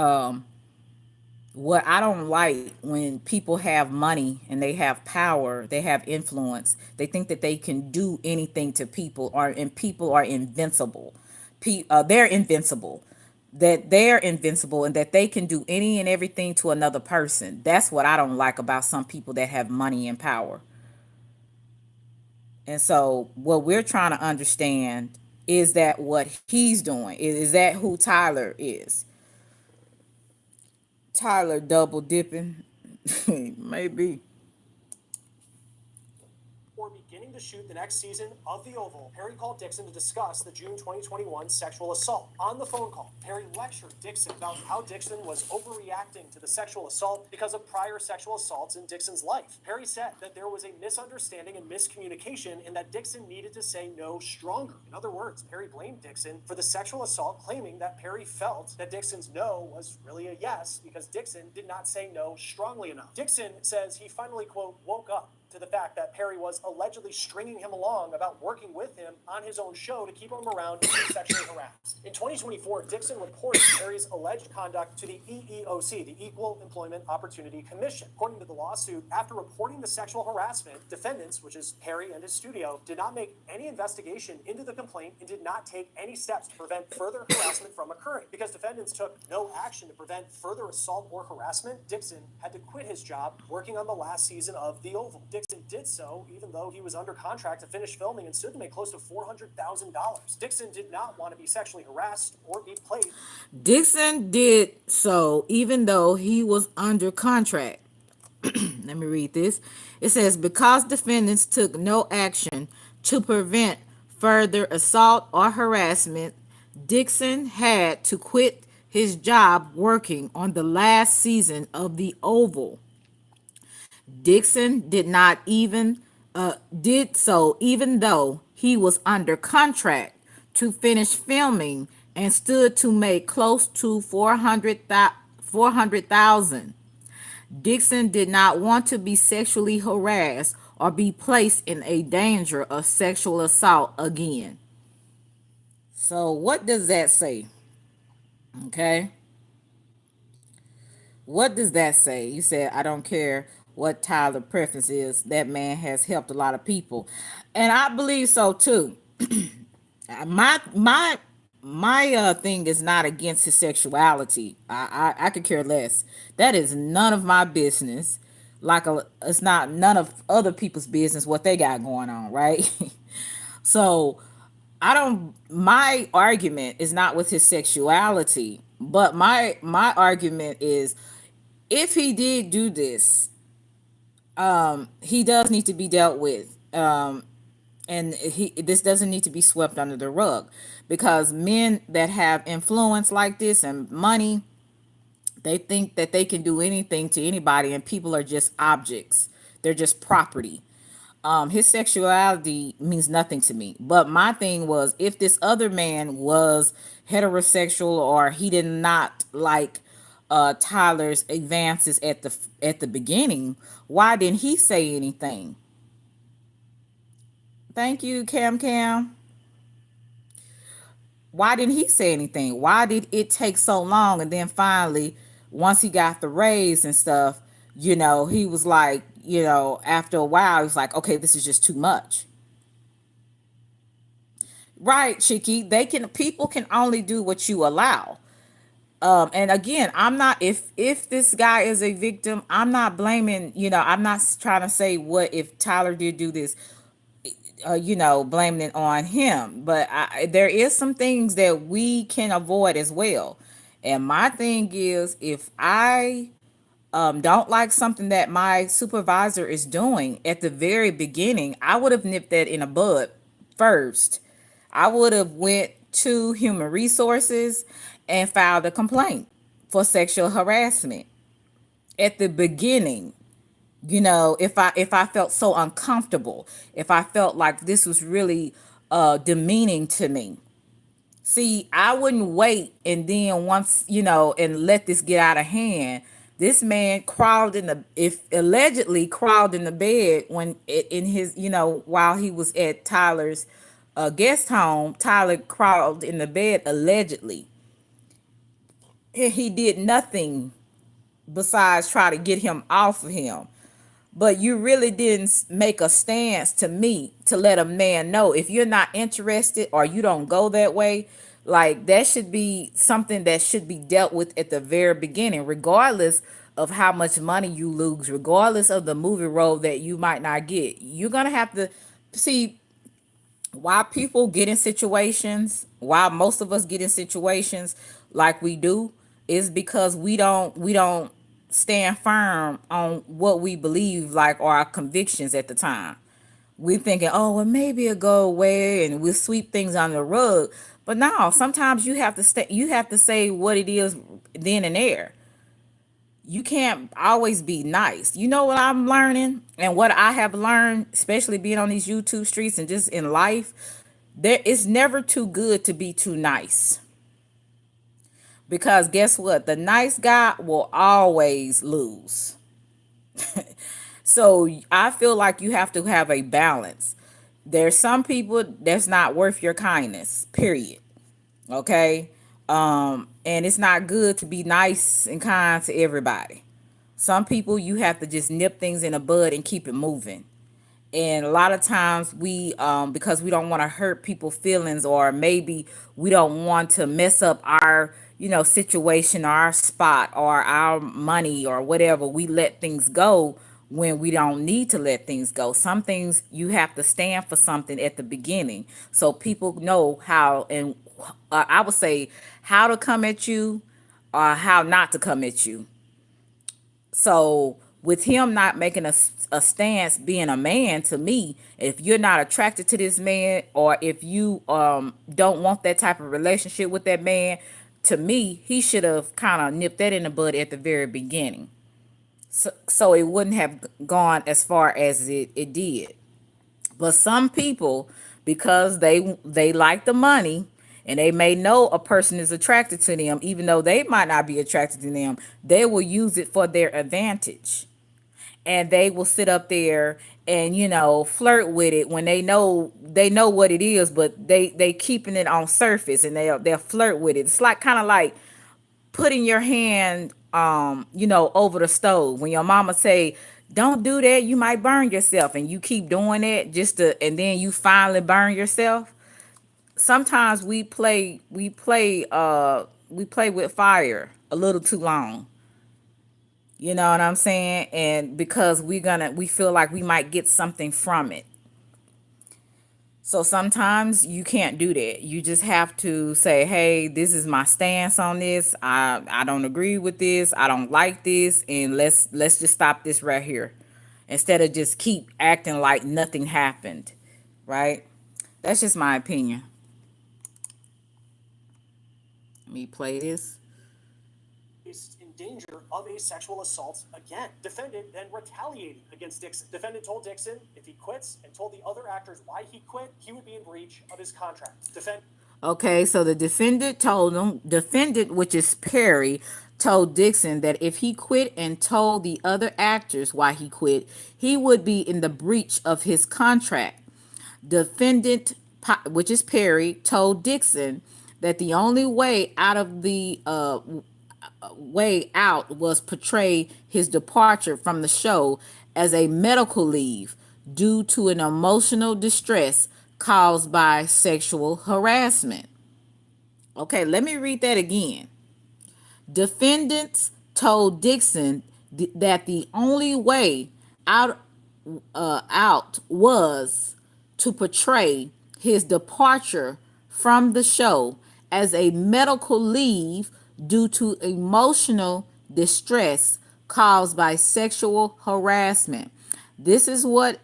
what I don't like when people have money and they have power, they have influence, they think that they can do anything to people, and people are invincible. They're invincible. That they're invincible and that they can do any and everything to another person. That's what I don't like about some people that have money and power. And so what we're trying to understand is that what he's doing. Is that who Tyler is? Tyler double dipping? Maybe. beginning to shoot the next season of The Oval, Perry called Dixon to discuss the June 2021 sexual assault. On the phone call, Perry lectured Dixon about how Dixon was overreacting to the sexual assault because of prior sexual assaults in Dixon's life. Perry said that there was a misunderstanding and miscommunication and that Dixon needed to say no stronger. In other words, Perry blamed Dixon for the sexual assault, claiming that Perry felt that Dixon's no was really a yes because Dixon did not say no strongly enough. Dixon says he finally, quote, woke up to the fact that Perry was allegedly stringing him along about working with him on his own show to keep him around and be sexually harassed. In 2024, Dixon reported Perry's alleged conduct to the EEOC, the Equal Employment Opportunity Commission. According to the lawsuit, after reporting the sexual harassment, defendants, which is Perry and his studio, did not make any investigation into the complaint and did not take any steps to prevent further harassment from occurring. Because defendants took no action to prevent further assault or harassment, Dixon had to quit his job working on the last season of The Oval. Dixon did so even though he was under contract to finish filming and stood to make close to $400,000. Dixon did not want to be sexually harassed or be played. Dixon did so even though he was under contract. Let me read this. It says, because defendants took no action to prevent further assault or harassment, Dixon had to quit his job working on the last season of The Oval. Dixon did not even did so even though he was under contract to finish filming and stood to make close to 400,000. Dixon did not want to be sexually harassed or be placed in a danger of sexual assault again. So what does that say? Okay. What does that say? You said, I don't care what Tyler preference is. That man has helped a lot of people. And I believe so too. My thing is not against his sexuality. I could care less. That is none of my business. It's not none of other people's business what they got going on, right? So my argument is not with his sexuality, but my argument is, if he did do this, He does need to be dealt with. And this doesn't need to be swept under the rug, because men that have influence like this and money, they think that they can do anything to anybody, and people are just objects. They're just property. His sexuality means nothing to me. But my thing was, if this other man was heterosexual, or he did not like Tyler's advances at the beginning, why didn't he say anything? Thank you, Cam Cam. Why didn't he say anything? Why did it take so long? And then finally, once he got the raise and stuff, he was like, after a while, he was like, okay, this is just too much. Right, Chicky. People can only do what you allow. And again, I'm not, if this guy is a victim, I'm not blaming, I'm not trying to say what if Tyler did do this, blaming it on him. But there is some things that we can avoid as well. And my thing is, if I don't like something that my supervisor is doing at the very beginning, I would have nipped that in the bud first. I would have went to human resources and filed a complaint for sexual harassment at the beginning. If I felt so uncomfortable, if I felt like this was really demeaning to me. See, I wouldn't wait, and then once, and let this get out of hand. This man crawled in the if allegedly crawled in the bed when in his, while he was at Tyler's guest home. Tyler crawled in the bed allegedly. He did nothing besides try to get him off of him. But you really didn't make a stance to me to let a man know, if you're not interested or you don't go that way. Like, that should be something that should be dealt with at the very beginning, regardless of how much money you lose, regardless of the movie role that you might not get. You're going to have to see why people get in situations, why most of us get in situations like we do, is because we don't stand firm on what we believe, like, or our convictions at the time. We're thinking, oh, well, maybe it'll go away and we'll sweep things under the rug. But no, sometimes you have to say what it is then and there. You can't always be nice. You know what I'm learning, and what I have learned, especially being on these YouTube streets and just in life, there it's never too good to be too nice. Because guess what? The nice guy will always lose. So I feel like you have to have a balance. There's some people that's not worth your kindness, period. Okay? And it's not good to be nice and kind to everybody. Some people, you have to just nip things in the bud and keep it moving. And a lot of times we, because we don't want to hurt people's feelings, or maybe we don't want to mess up our, situation, or our spot, or our money, or whatever, we let things go when we don't need to let things go. Some things you have to stand for something at the beginning, so people know how, and I would say, how to come at you or how not to come at you. So with him not making a stance, being a man, to me, if you're not attracted to this man, or if you don't want that type of relationship with that man, to me, he should have kind of nipped that in the bud at the very beginning. So it wouldn't have gone as far as it did. But some people, because they like the money, and they may know a person is attracted to them, even though they might not be attracted to them, they will use it for their advantage. And they will sit up there and, flirt with it when they know what it is, but they keeping it on surface, and they'll flirt with it. It's like, kind of like putting your hand over the stove. When your mama say, don't do that, you might burn yourself, and you keep doing it, and then you finally burn yourself. Sometimes we play with fire a little too long. You know what I'm saying? And because we feel like we might get something from it. So sometimes you can't do that. You just have to say, hey, this is my stance on this. I don't agree with this. I don't like this. And let's just stop this right here. instead of just keep acting like nothing happened, right? That's just my opinion. Let me play this. In danger of a sexual assault again. Defendant then retaliated against Dixon. Defendant told Dixon if he quits and told the other actors why he quit, he would be in breach of his contract. Okay, so the defendant, which is Perry, told Dixon that if he quit and told the other actors why he quit, he would be in the breach of his contract. Defendant, which is Perry, told Dixon that the only way out of the way out was portray his departure from the show as a medical leave due to an emotional distress caused by sexual harassment. Okay, let me read that again. Defendants told Dixon that the only way out out was to portray his departure from the show as a medical leave due to emotional distress caused by sexual harassment. This is what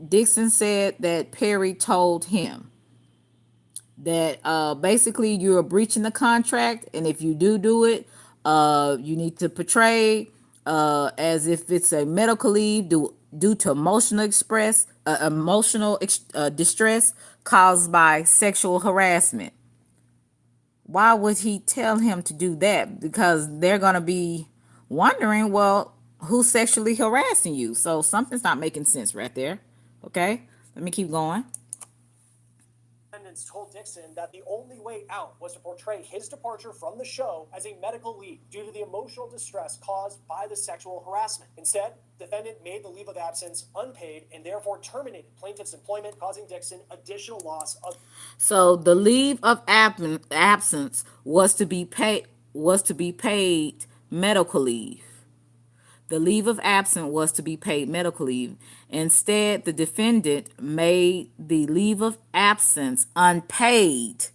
Dixon said that Perry told him, that basically you're breaching the contract, and if you do it, you need to portray as if it's a medical leave due to emotional distress caused by sexual harassment. Why would he tell him to do that? Because they're gonna be wondering, well, who's sexually harassing you? So something's not making sense right there. Okay, let me keep going. Defendants told Dixon that the only way out was to portray his departure from the show as a medical leave due to the emotional distress caused by the sexual harassment. Instead, defendant made the leave of absence unpaid and therefore terminated plaintiff's employment, causing Dixon additional loss of. So the leave of absence was to be paid medical leave. The leave of absence was to be paid medical leave. Instead, the defendant made the leave of absence unpaid,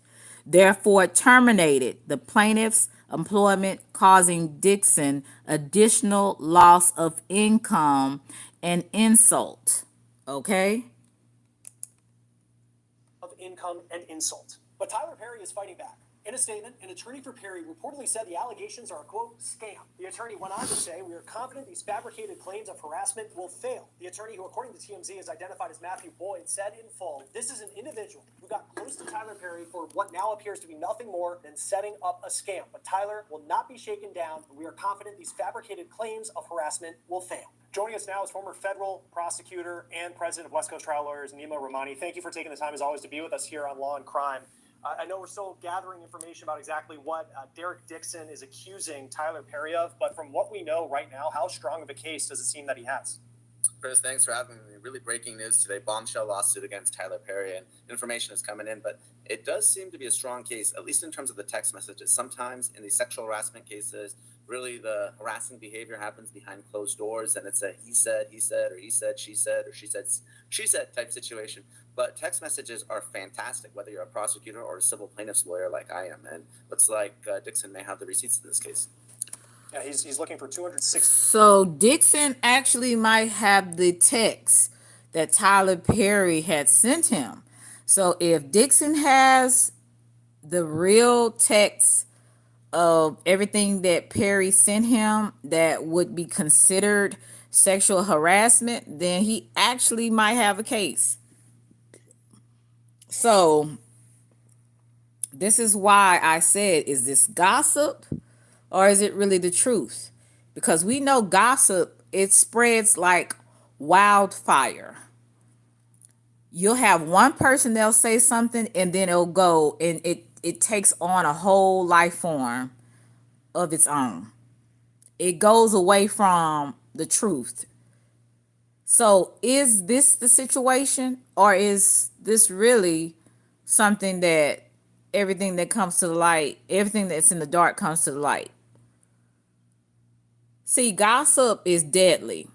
therefore terminated the plaintiff's employment, causing Dixon additional loss of income and insult. Okay? Of income and insult. But Tyler Perry is fighting back. In a statement, an attorney for Perry reportedly said the allegations are a, quote, scam. The attorney went on to say, we are confident these fabricated claims of harassment will fail. The attorney, who according to TMZ is identified as Matthew Boyd, said in full, this is an individual who got close to Tyler Perry for what now appears to be nothing more than setting up a scam. But Tyler will not be shaken down, and we are confident these fabricated claims of harassment will fail. Joining us now is former federal prosecutor and president of West Coast Trial Lawyers, Nima Rahmani. Thank you for taking the time, as always, to be with us here on Law and Crime. I know we're still gathering information about exactly what Derek Dixon is accusing Tyler Perry of, but from what we know right now, how strong of a case does it seem that he has? Chris, thanks for having me. Really breaking news today. Bombshell lawsuit against Tyler Perry, and information is coming in, but it does seem to be a strong case, at least in terms of the text messages. Sometimes in these sexual harassment cases, really the harassing behavior happens behind closed doors, and it's a he said, or he said, she said, or she said type situation. But text messages are fantastic, whether you're a prosecutor or a civil plaintiff's lawyer like I am. And looks like Dixon may have the receipts in this case. Yeah, he's looking for 206. So Dixon actually might have the text that Tyler Perry had sent him. So if Dixon has the real text of everything that Perry sent him that would be considered sexual harassment, then he actually might have a case. So this is why I said, is this gossip or is it really the truth? Because we know gossip, it spreads like wildfire. You'll have one person, they'll say something, and then it'll go and it takes on a whole life form of its own. It goes away from the truth. So is this the situation, or is this really something that everything that comes to the light, everything that's in the dark comes to the light? See, gossip is deadly.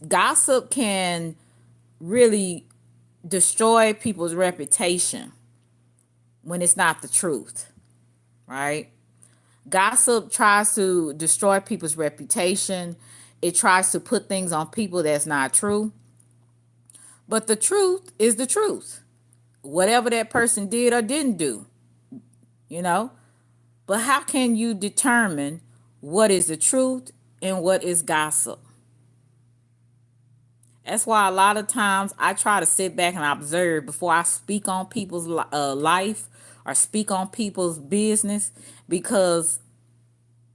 Gossip can really destroy people's reputation when it's not the truth, right? Gossip tries to destroy people's reputation. it tries to put things on people that's not true. But the truth is the truth. Whatever that person did or didn't do, you know. But how can you determine what is the truth and what is gossip? That's why a lot of times I try to sit back and observe before I speak on people's life or speak on people's business, because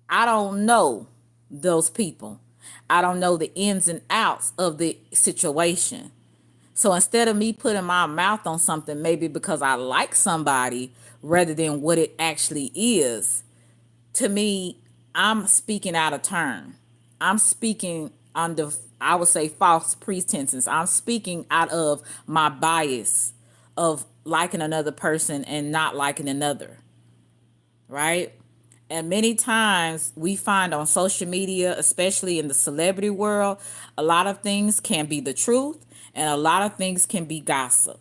I don't know those people. I don't know the ins and outs of the situation. So instead of me putting my mouth on something, maybe because I like somebody rather than what it actually is, to me, I'm speaking out of turn. I'm speaking under, I would say, false pretenses. I'm speaking out of my bias of liking another person and not liking another, right? And many times we find on social media, especially in the celebrity world, a lot of things can be the truth and a lot of things can be gossip.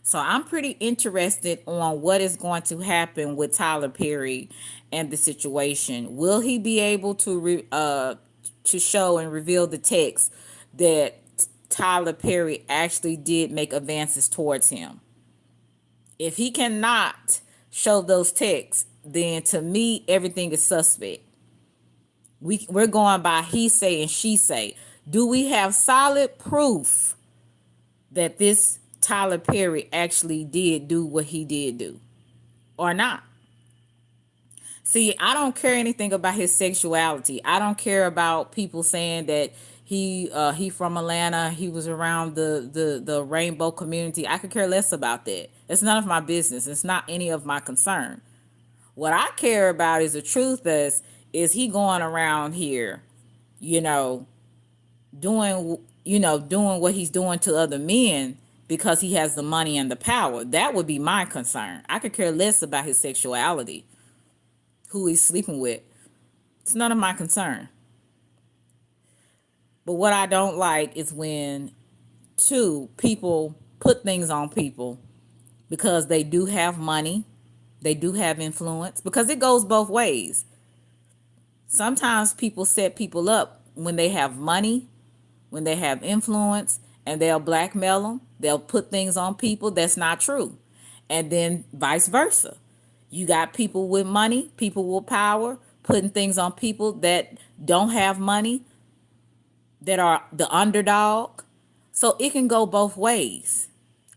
So I'm pretty interested on what is going to happen with Tyler Perry and the situation. Will he be able to show and reveal the text that Tyler Perry actually did make advances towards him? If he cannot show those texts, then to me everything is suspect. We're going by he say and she say. Do we have solid proof that this Tyler Perry actually did do what he did do or not? See, I don't care anything about his sexuality. I don't care about people saying that he from Atlanta, he was around the rainbow community. I could care less about that. It's none of my business. It's not any of my concern. What I care about is the truth. Is he going around here, you know, doing what he's doing to other men because he has the money and the power? That would be my concern. I could care less about his sexuality, who he's sleeping with. It's none of my concern. But what I don't like is when people put things on people because they do have money, they do have influence, because it goes both ways. Sometimes people set people up when they have money, when they have influence, and they'll blackmail them. They'll put things on people that's not true. And then vice versa. You got people with money, people with power, putting things on people that don't have money, that are the underdog. So it can go both ways.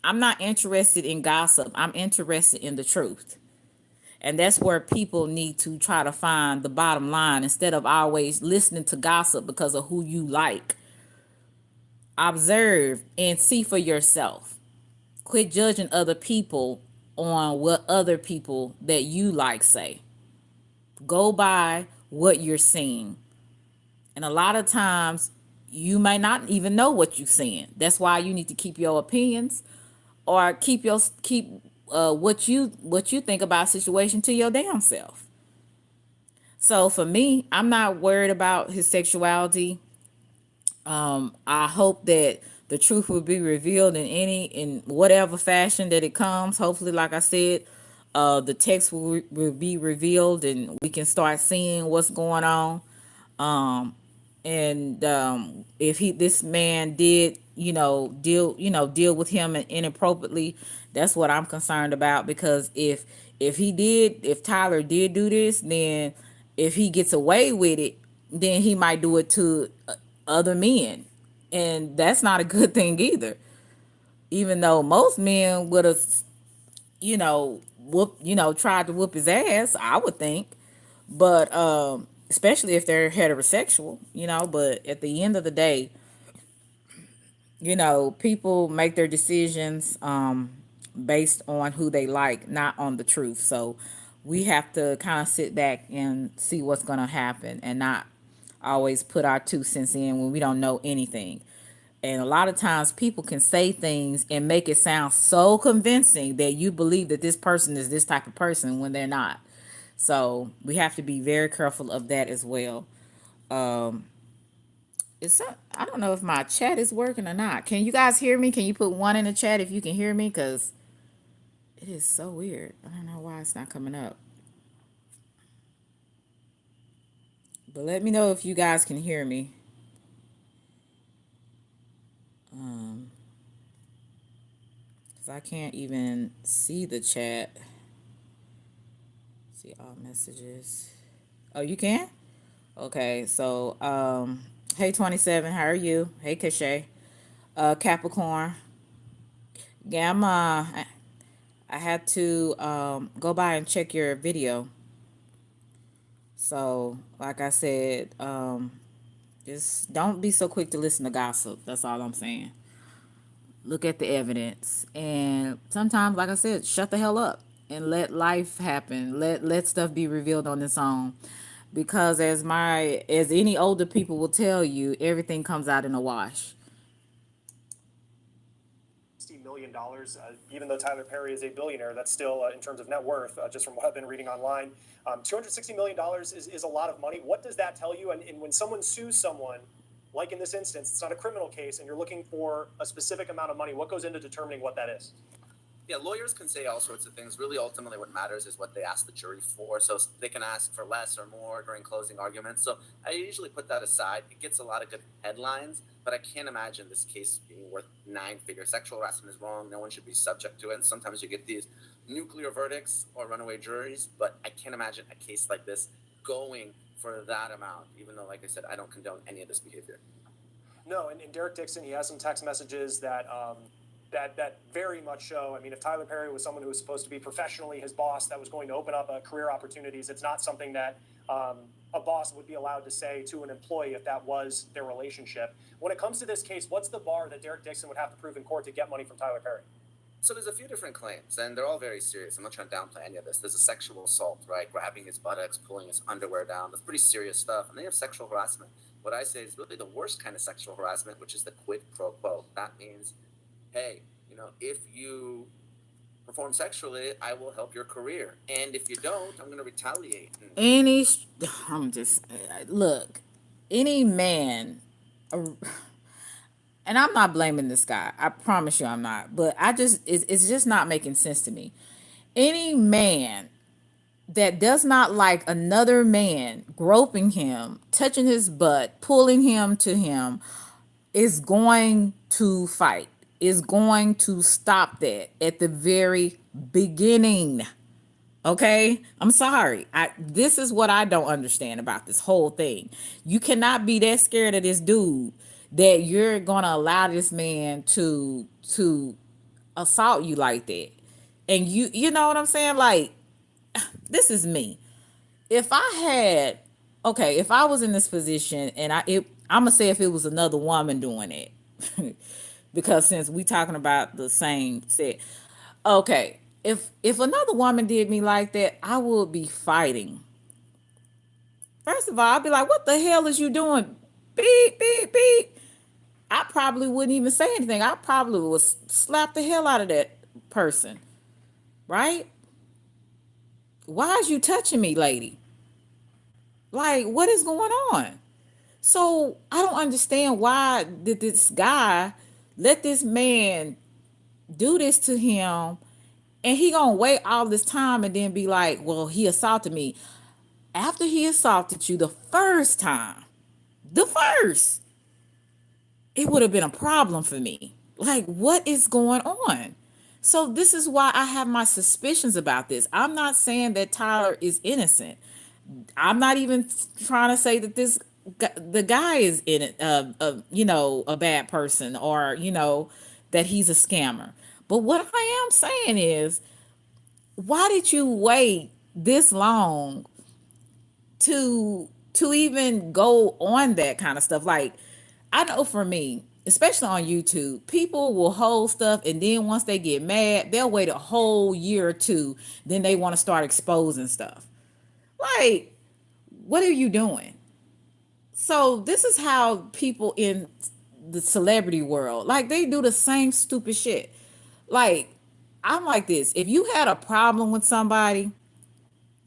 I'm not interested in gossip. I'm interested in the truth. And that's where people need to try to find the bottom line instead of always listening to gossip because of who you like. Observe and see for yourself. Quit judging other people on what other people that you like say. Go by what you're seeing. And a lot of times you may not even know what you're seeing. That's why you need to keep your opinions or keep what you think about a situation to your damn self. So for me, I'm not worried about his sexuality. I hope that the truth will be revealed in whatever fashion that it comes. Hopefully, like I said, the text will be revealed and we can start seeing what's going on. And if this man did, deal with him inappropriately, that's what I'm concerned about. Because if Tyler did do this, then if he gets away with it, then he might do it to other men, and that's not a good thing either. Even though most men would have, tried to whoop his ass, I would think. But especially if they're heterosexual, but at the end of the day, people make their decisions based on who they like, not on the truth. So we have to kind of sit back and see what's going to happen and not always put our 2 cents in when we don't know anything. And a lot of times people can say things and make it sound so convincing that you believe that this person is this type of person when they're not. So we have to be very careful of that as well. I don't know if my chat is working or not. Can you guys hear me? Can you put 1 in the chat if you can hear me? Because it is so weird. I don't know why it's not coming up. But let me know if you guys can hear me. Because I can't even see the chat. See all messages. Oh, you can? Okay, so hey 27, how are you? Hey Cachet. Capricorn. Gamma. I had to go by and check your video. So, like I said, just don't be so quick to listen to gossip. That's all I'm saying. Look at the evidence. And sometimes, like I said, shut the hell up and let life happen. Let stuff be revealed on its own. Because as any older people will tell you, everything comes out in a wash. $60 million. Even though Tyler Perry is a billionaire, that's still, in terms of net worth, just from what I've been reading online, $260 million is a lot of money. What does that tell you? And when someone sues someone, like in this instance, it's not a criminal case, and you're looking for a specific amount of money, what goes into determining what that is? Yeah, lawyers can say all sorts of things. Really, ultimately, what matters is what they ask the jury for. So they can ask for less or more during closing arguments. So I usually put that aside. It gets a lot of good headlines, but I can't imagine this case being worth nine figures. Sexual harassment is wrong. No one should be subject to it. And sometimes you get these nuclear verdicts or runaway juries, but I can't imagine a case like this going for that amount, even though, like I said, I don't condone any of this behavior. No, and Derek Dixon, he has some text messages that that very much show. I mean, if Tyler Perry was someone who was supposed to be professionally his boss, that was going to open up career opportunities, it's not something that a boss would be allowed to say to an employee if that was their relationship. When it comes to this case, what's the bar that Derek Dixon would have to prove in court to get money from Tyler Perry? So there's a few different claims, and they're all very serious. I'm not trying to downplay any of this. There's a sexual assault, right? Grabbing his buttocks, pulling his underwear down. That's pretty serious stuff. And then you have sexual harassment. What I say is really the worst kind of sexual harassment, which is the quid pro quo. That means, hey, if you perform sexually, I will help your career. And if you don't, I'm going to retaliate. Look, any man, and I'm not blaming this guy. I promise you I'm not. But it's just not making sense to me. Any man that does not like another man groping him, touching his butt, pulling him to him, is going to fight, is going to stop that at the very beginning. Okay? I'm sorry. This is what I don't understand about this whole thing. You cannot be that scared of this dude that you're gonna allow this man to assault you like that. And you know what I'm saying? Like, this is me. If I was in this position and I'm gonna say if it was another woman doing it, because since we talking about the same set, okay, if another woman did me like that, I would be fighting. First of all, I'd be like, "What the hell is you doing?" Beep beep beep. I probably wouldn't even say anything. I probably would slap the hell out of that person, right? Why is you touching me, lady? Like, what is going on? So I don't understand why did this guy let this man do this to him, and he gonna wait all this time and then be like, well, he assaulted me. After he assaulted you the first time, it would have been a problem for me. Like, what is going on? So this is why I have my suspicions about this. I'm not saying that Tyler is innocent. I'm not even trying to say that the guy is in it, a bad person, or that he's a scammer. But what I am saying is, why did you wait this long to even go on that kind of stuff? Like, I know for me, especially on YouTube, people will hold stuff, and then once they get mad, they'll wait a whole year or two, then they want to start exposing stuff. Like, what are you doing? So this is how people in the celebrity world, like, they do the same stupid shit. Like, I'm like this. If you had a problem with somebody,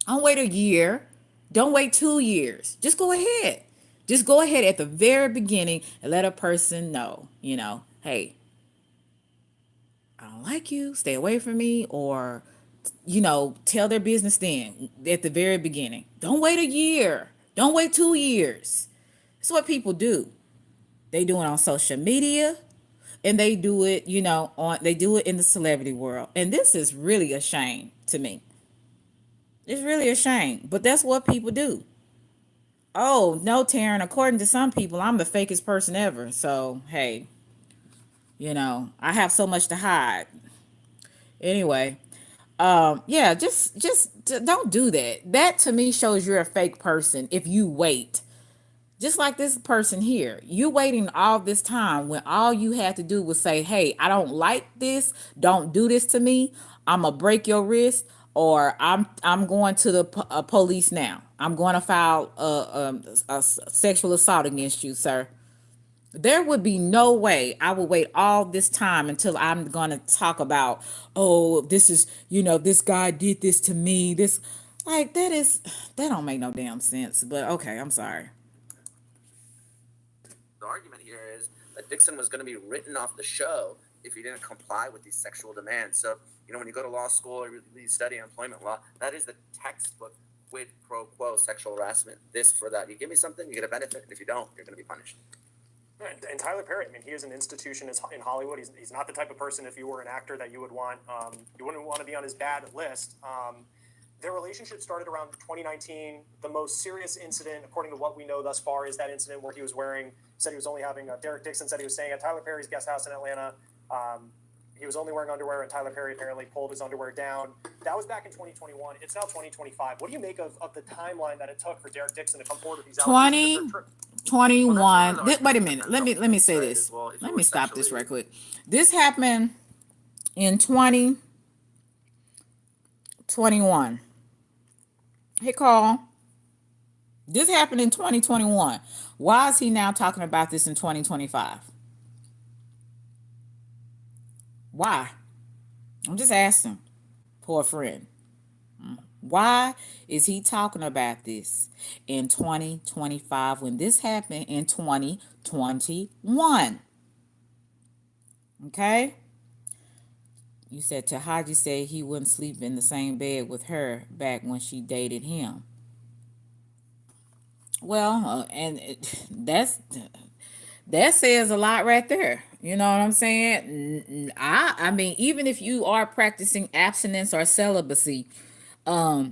don't wait a year. Don't wait 2 years. Just go ahead. Just go ahead at the very beginning and let a person know, hey, I don't like you. Stay away from me. Or, tell their business then at the very beginning. Don't wait a year. Don't wait 2 years. That's what people do. They do it on social media, and they do it, they do it in the celebrity world. And this is really a shame to me. It's really a shame, but that's what people do. Oh, no, Taryn, according to some people, I'm the fakest person ever. So, hey, I have so much to hide. Anyway, yeah, just don't do that. That to me shows you're a fake person if you wait. Just like this person here, you waiting all this time when all you had to do was say, "Hey, I don't like this. Don't do this to me. I'm gonna break your wrist, or I'm going to the police now. I'm going to file a sexual assault against you, sir." There would be no way I would wait all this time until I'm going to talk about, "Oh, this is, this guy did this to me." This, like, that don't make no damn sense. But okay, I'm sorry. The argument here is that Dixon was going to be written off the show if he didn't comply with these sexual demands. So, when you go to law school or you study employment law, that is the textbook quid pro quo sexual harassment. This for that. You give me something, you get a benefit, and if you don't, you're going to be punished. And Tyler Perry, I mean, he is an institution in Hollywood. He's not the type of person, if you were an actor, that you would want, you wouldn't want to be on his bad list. Their relationship started around 2019. The most serious incident, according to what we know thus far, is that incident where he said he was only having, Derek Dixon said he was staying at Tyler Perry's guest house in Atlanta. He was only wearing underwear, and Tyler Perry apparently pulled his underwear down. That was back in 2021. It's now 2025. What do you make of the timeline that it took for Derek Dixon to come forward with these allegations? 21. Wait a minute. Let me say this. Let me stop this right quick. This happened in 2021. Hey, Carl. This happened in 2021. Why is he now talking about this in 2025? Why? I'm just asking. Poor friend. Why is he talking about this in 2025 when this happened in 2021? Okay? You said Tahaji said he wouldn't sleep in the same bed with her back when she dated him. Well, that says a lot right there. You know what I'm saying? I mean, even if you are practicing abstinence or celibacy, a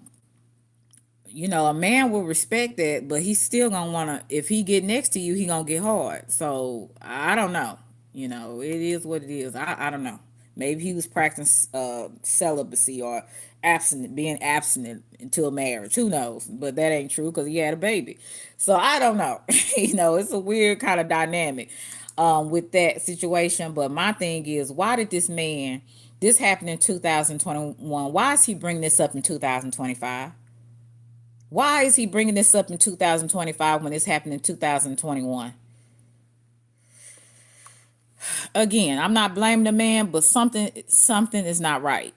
man will respect that, but he's still gonna wanna. If he get next to you, he gonna get hard. So I don't know. It is what it is. I don't know. Maybe he was practicing celibacy or being abstinent until marriage. Who knows? But that ain't true because he had a baby. So I don't know. It's a weird kind of dynamic with that situation. But my thing is, why did this man? This happened in 2021. Why is he bringing this up in 2025? Why is he bringing this up in 2025 when this happened in 2021? Again, I'm not blaming the man, but something is not right.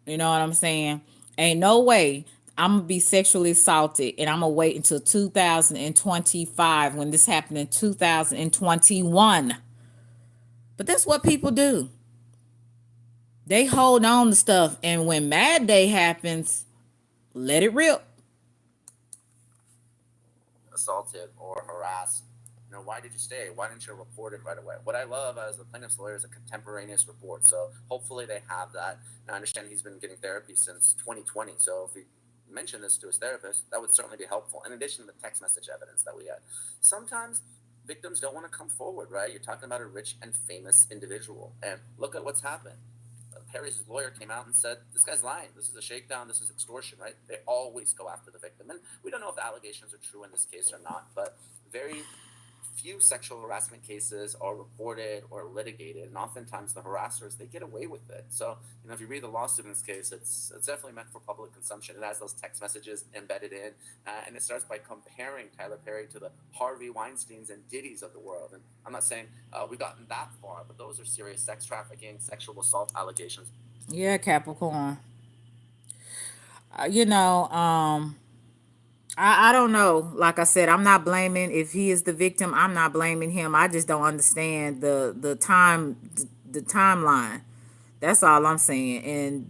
You know what I'm saying? Ain't no way I'm going to be sexually assaulted and I'm going to wait until 2025 when this happened in 2021. But that's what people do. They hold on to stuff, and when Mad Day happens, let it rip. Assaulted or harassed, why did you stay? Why didn't you report it right away? What I love as the plaintiff's lawyer is a contemporaneous report. So hopefully they have that. And I understand he's been getting therapy since 2020. So if he mentioned this to his therapist, that would certainly be helpful. In addition to the text message evidence that we had. Sometimes victims don't want to come forward, right? You're talking about a rich and famous individual. And look at what's happened. Perry's lawyer came out and said, this guy's lying. This is a shakedown. This is extortion, right? They always go after the victim. And we don't know if the allegations are true in this case or not, but very few sexual harassment cases are reported or litigated, and oftentimes the harassers, they get away with it. So, if you read the lawsuit in this case, it's definitely meant for public consumption. It has those text messages embedded in, and it starts by comparing Tyler Perry to the Harvey Weinsteins and Diddy's of the world. And I'm not saying we've gotten that far, but those are serious sex trafficking, sexual assault allegations. Yeah, Capricorn. I don't know. Like I said, I'm not blaming if he is the victim. I'm not blaming him. I just don't understand the timeline. That's all I'm saying. And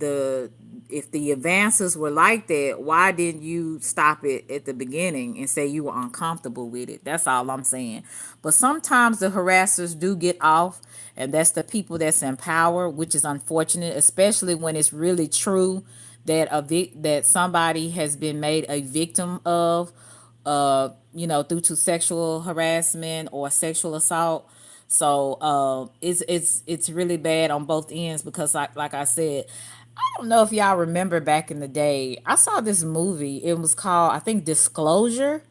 if the advances were like that, why didn't you stop it at the beginning and say you were uncomfortable with it? That's all I'm saying. But sometimes the harassers do get off, and that's the people that's in power, which is unfortunate, especially when it's really true that that somebody has been made a victim of, due to sexual harassment or sexual assault. So it's really bad on both ends, because like I said, I don't know if y'all remember back in the day, I saw this movie. It was called, I think, Disclosure.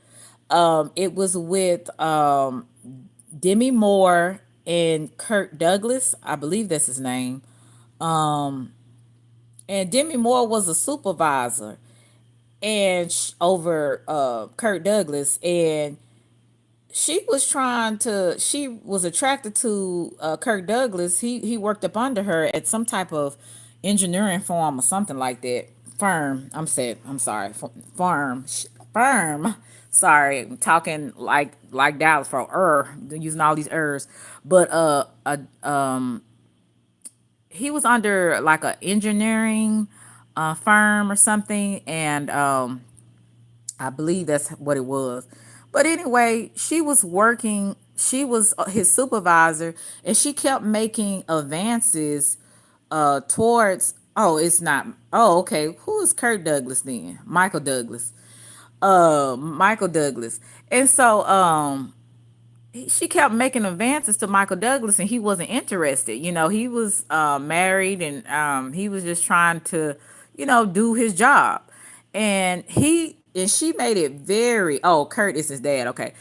It was with Demi Moore and Kirk Douglas. I believe that's his name. And Demi Moore was a supervisor and over Kirk Douglas, and she was attracted to Kirk Douglas. He worked up under her at some type of engineering firm or something like that. Firm. I'm sorry. Firm. Sorry, I'm talking like Dallas for using all these ers. But he was under like a engineering firm or something, and I believe that's what it was. But anyway, she was his supervisor, and she kept making advances towards, oh, it's not, oh, okay, who is Kirk Douglas then? Michael Douglas. And so she kept making advances to Michael Douglas, and he wasn't interested. He was married, and he was just trying to, do his job. And she made it very, oh, Kurt is his dad, okay.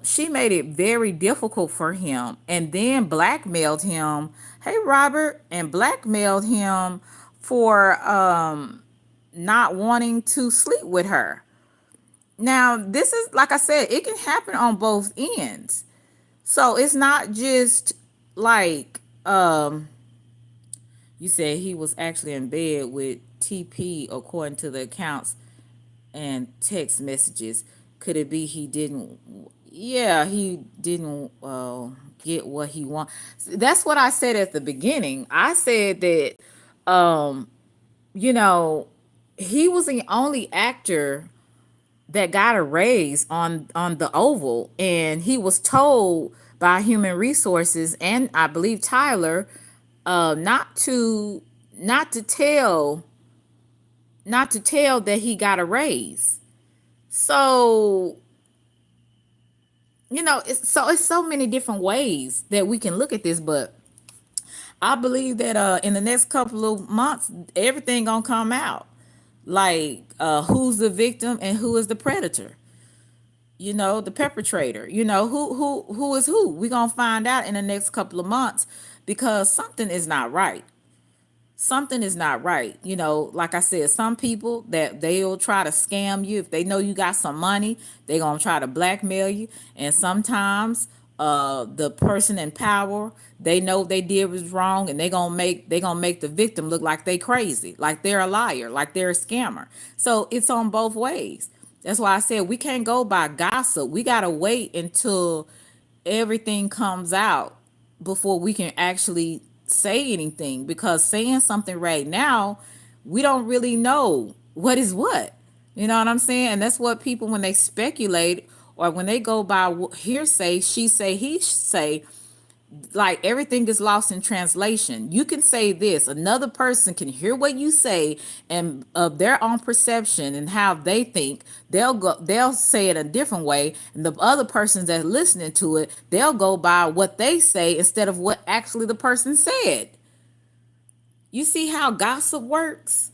She made it very difficult for him, and then blackmailed him. Hey, Robert, and blackmailed him for not wanting to sleep with her. Now, this is, like I said, it can happen on both ends. So it's not just like you said he was actually in bed with TP, according to the accounts and text messages. Could it be he didn't? Yeah, he didn't get what he want. That's what I said at the beginning. I said that you know he was the only actor that got a raise on the Oval, and he was told by Human Resources and I believe Tyler not to tell that he got a raise. So it's so many different ways that we can look at this, but I believe that in the next couple of months everything gonna come out, like who's the victim and who is the predator, the perpetrator, who is who. We're gonna find out in the next couple of months, because something is not right. Something is not right. Like I said, some people that they'll try to scam you. If they know you got some money, they're gonna try to blackmail you. And sometimes the person in power, they know they did was wrong, and they gonna make the victim look like they crazy, like they're a liar, like they're a scammer. So it's on both ways. That's why I said we can't go by gossip. We gotta wait until everything comes out before we can actually say anything, because saying something right now, we don't really know what is what. You know what I'm saying? And that's what people, when they speculate or when they go by hearsay, she say, he say, like everything is lost in translation. You can say this, another person can hear what you say, and of their own perception and how they think, they'll say it a different way, and the other persons that listening to it, they'll go by what they say instead of what actually the person said. You see how gossip works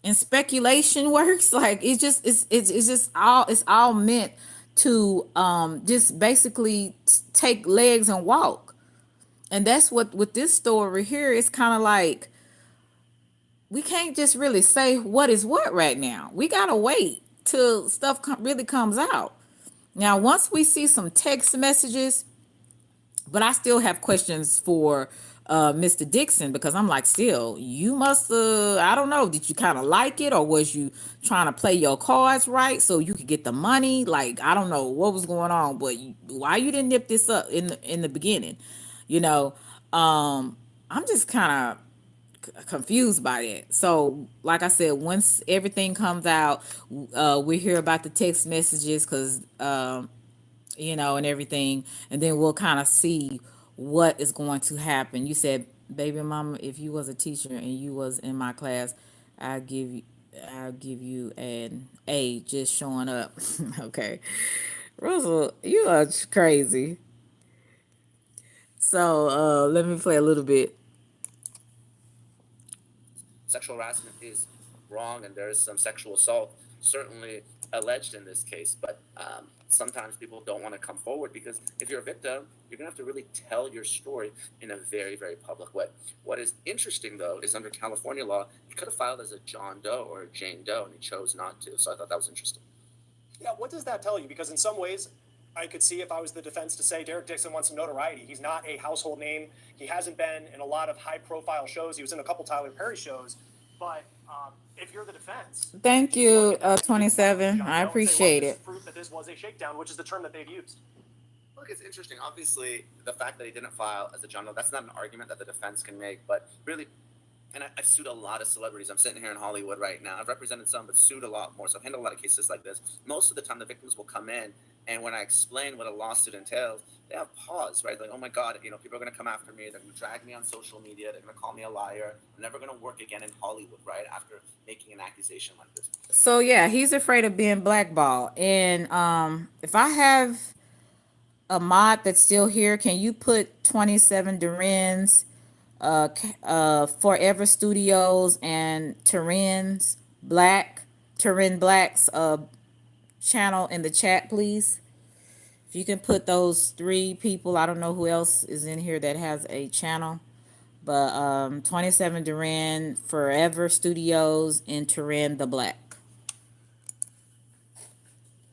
and speculation works? Like it's just all meant to just basically take legs and walk. And that's what with this story here, it's kind of like we can't just really say what is what right now. We gotta wait till stuff really comes out. Now, once we see some text messages, but I still have questions for Mr. Dixon, because I'm like, still, you must, I don't know, did you kind of like it, or was you trying to play your cards right so you could get the money? Like, I don't know what was going on, but why you didn't nip this up in the beginning? You know, I'm just kind of confused by that. So, like I said, once everything comes out, we hear about the text messages because, and everything, and then we'll kind of see what is going to happen. You said, "Baby mama, if you was a teacher and you was in my class, I give you, I'll give you an A just showing up." Okay, Russell, you are crazy. So, let me play a little bit. Sexual harassment is wrong, and there is some sexual assault certainly alleged in this case. But sometimes people don't want to come forward because if you're a victim, you're going to have to really tell your story in a very, very public way. What is interesting, though, is under California law, he could have filed as a John Doe or a Jane Doe, and he chose not to. So I thought that was interesting. Yeah, what does that tell you? Because in some ways, I could see if I was the defense to say Derek Dixon wants some notoriety. He's not a household name. He hasn't been in a lot of high-profile shows. He was in a couple Tyler Perry shows. But if you're the defense, Thank you you, look at that 27. John I Doe and say, appreciate "Look, this it. is proof that this was a shakedown," which is the term that they've used. Look, it's interesting. Obviously, the fact that he didn't file as a John Doe, that's not an argument that the defense can make. But really, and I've sued a lot of celebrities. I'm sitting here in Hollywood right now. I've represented some, but sued a lot more. So I've handled a lot of cases like this. Most of the time, the victims will come in, and when I explain what a lawsuit entails, they have pause, right? Like, oh my God, people are going to come after me. They're going to drag me on social media. They're going to call me a liar. I'm never going to work again in Hollywood, right? After making an accusation like this. So yeah, he's afraid of being blackballed. And if I have a mod that's still here, can you put 27 Duran's Forever Studios and Terren Black's channel in the chat, please? If you can put those three people, I don't know who else is in here that has a channel, but 27 Duran Forever Studios and Terren the Black.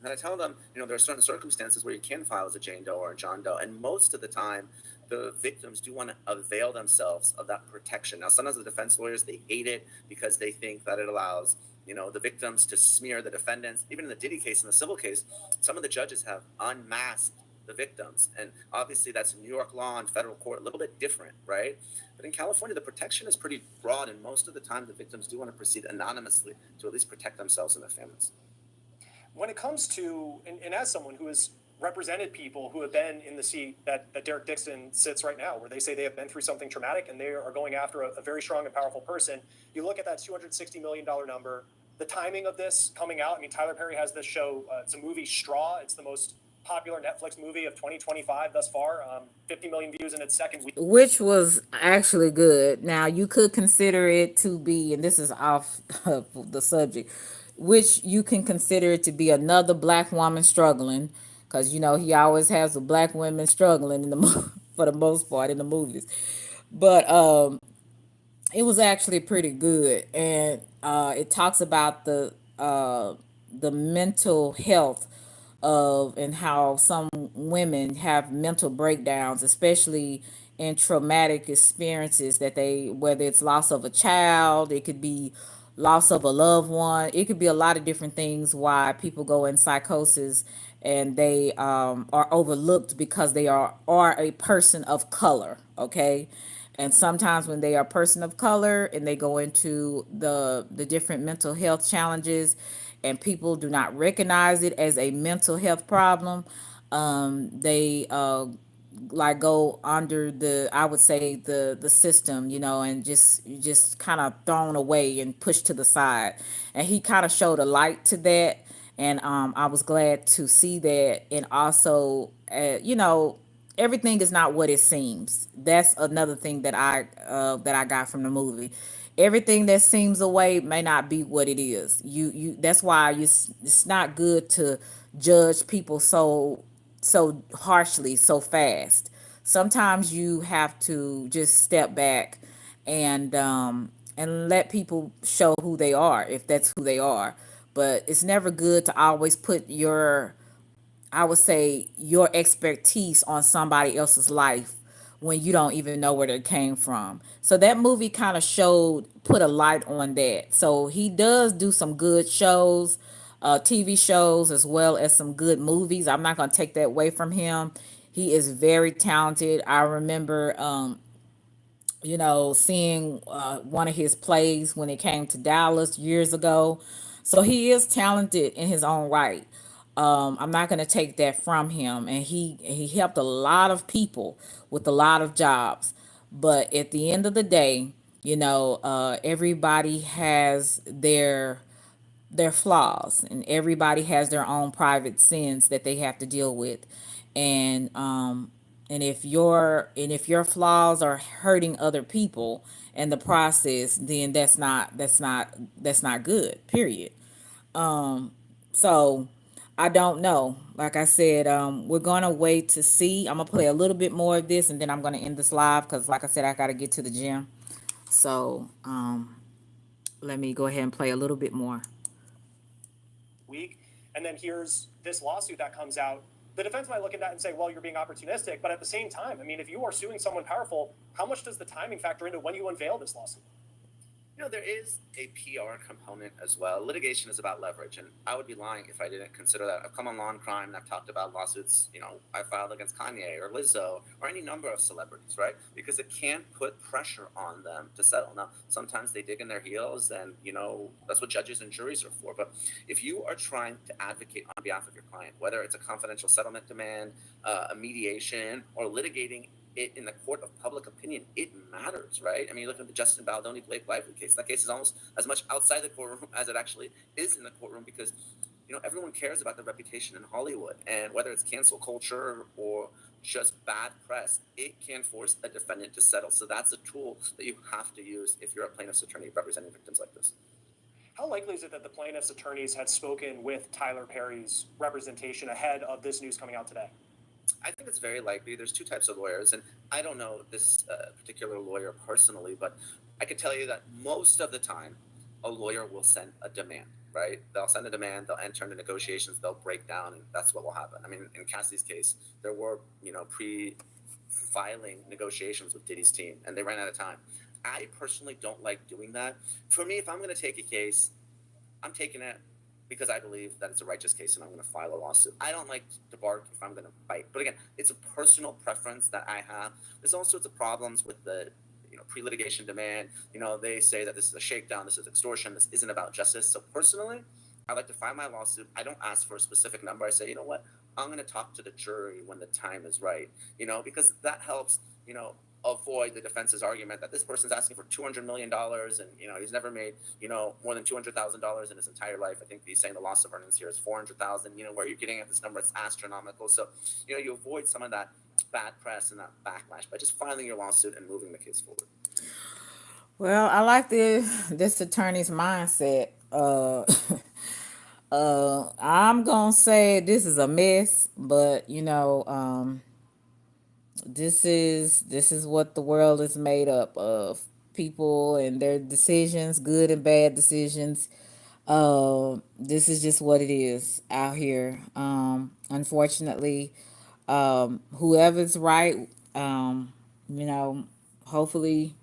And I tell them, there are certain circumstances where you can file as a Jane Doe or a John Doe. And most of the time, the victims do want to avail themselves of that protection. Now, sometimes the defense lawyers, they hate it because they think that it allows, the victims to smear the defendants. Even in the Diddy case, in the civil case, some of the judges have unmasked the victims. And obviously that's New York law and federal court, a little bit different, right? But in California, the protection is pretty broad. And most of the time, the victims do want to proceed anonymously to at least protect themselves and their families. When it comes to, and as someone who has represented people who have been in the seat that Derek Dixon sits right now, where they say they have been through something traumatic and they are going after a very strong and powerful person, you look at that $260 million number, the timing of this coming out. I mean, Tyler Perry has this show, it's a movie, Straw. It's the most popular Netflix movie of 2025 thus far, 50 million views in its second week. Which was actually good. Now, you could consider it to be, and this is off of the subject, which you can consider it to be another black woman struggling, because he always has a black women struggling in the for the most part in the movies. But it was actually pretty good, and it talks about the mental health of and how some women have mental breakdowns, especially in traumatic experiences that they, whether it's loss of a child, it could be loss of a loved one, it could be a lot of different things why people go in psychosis, and they are overlooked because they are a person of color. Okay. And sometimes when they are a person of color and they go into the different mental health challenges, and people do not recognize it as a mental health problem, they like go under the, I would say, the system, and just kind of thrown away and pushed to the side. And he kind of showed a light to that, and I was glad to see that. And also, everything is not what it seems. That's another thing that I got from the movie. Everything that seems away may not be what it is. You That's why it's not good to judge people so harshly so fast. Sometimes you have to just step back and let people show who they are, if that's who they are. But it's never good to always put I would say, your expertise on somebody else's life when you don't even know where they came from. So that movie kind of put a light on that. So he does do some good shows, TV shows, as well as some good movies. I'm not going to take that away from him. He is very talented. I remember seeing one of his plays when it came to Dallas years ago. So he is talented in his own right. I'm not going to take that from him, and he helped a lot of people with a lot of jobs. But at the end of the day, everybody has their flaws, and everybody has their own private sins that they have to deal with. And um and if your flaws are hurting other people in the process, then that's not good, period. So I don't know. Like I said, we're gonna wait to see. I'm gonna play a little bit more of this, and then I'm gonna end this live because, like I said, I gotta get to the gym. So let me go ahead and play a little bit more. Week, and then here's this lawsuit that comes out. The defense might look at that and say, well, you're being opportunistic, but at the same time, I mean, if you are suing someone powerful, how much does the timing factor into when you unveil this lawsuit? There is a PR component as well. Litigation is about leverage, and I would be lying if I didn't consider that. I've come on Law and Crime, and I've talked about lawsuits, I filed against Kanye or Lizzo or any number of celebrities, right? Because it can put pressure on them to settle. Now, sometimes they dig in their heels, and, that's what judges and juries are for. But if you are trying to advocate on behalf of your client, whether it's a confidential settlement demand, a mediation, or litigating it in the court of public opinion, it matters, right? I mean, you look at the Justin Baldoni Blake Lively case. That case is almost as much outside the courtroom as it actually is in the courtroom, because everyone cares about the reputation in Hollywood, and whether it's cancel culture or just bad press, it can force a defendant to settle. So that's a tool that you have to use if you're a plaintiff's attorney representing victims like this. How likely is it that the plaintiff's attorneys had spoken with Tyler Perry's representation ahead of this news coming out today? I think it's very likely. There's two types of lawyers, and I don't know this particular lawyer personally, but I can tell you that most of the time, a lawyer will send a demand, right? They'll send a demand, they'll enter into negotiations, they'll break down, and that's what will happen. I mean, in Cassie's case, there were, pre-filing negotiations with Diddy's team, and they ran out of time. I personally don't like doing that. For me, if I'm going to take a case, I'm taking it because I believe that it's a righteous case and I'm going to file a lawsuit. I don't like to bark if I'm going to bite. But again, it's a personal preference that I have. There's all sorts of problems with the pre-litigation demand. They say that this is a shakedown, this is extortion, this isn't about justice. So personally, I like to file my lawsuit. I don't ask for a specific number. I say, you know what, I'm going to talk to the jury when the time is right, because that helps, avoid the defense's argument that this person's asking for $200 million and, he's never made, more than $200,000 in his entire life. I think he's saying the loss of earnings here is $400,000, where you're getting at this number, it's astronomical. So, you avoid some of that bad press and that backlash by just filing your lawsuit and moving the case forward. Well, I like this attorney's mindset. I'm gonna say this is a mess, but this is what the world is made up of. People and their decisions, good and bad decisions. This is just what it is out here. Unfortunately, whoever's right, you know, hopefully,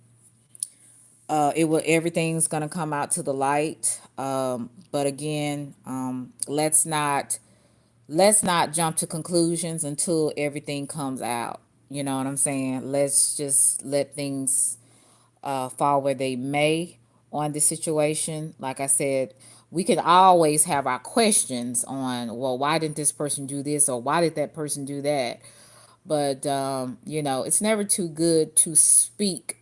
everything's gonna come out to the light. But again, let's not jump to conclusions until everything comes out. You know what I'm saying? Let's just let things fall where they may on the situation. Like I said, we can always have our questions on, well, why didn't this person do this, or why did that person do that? But it's never too good to speak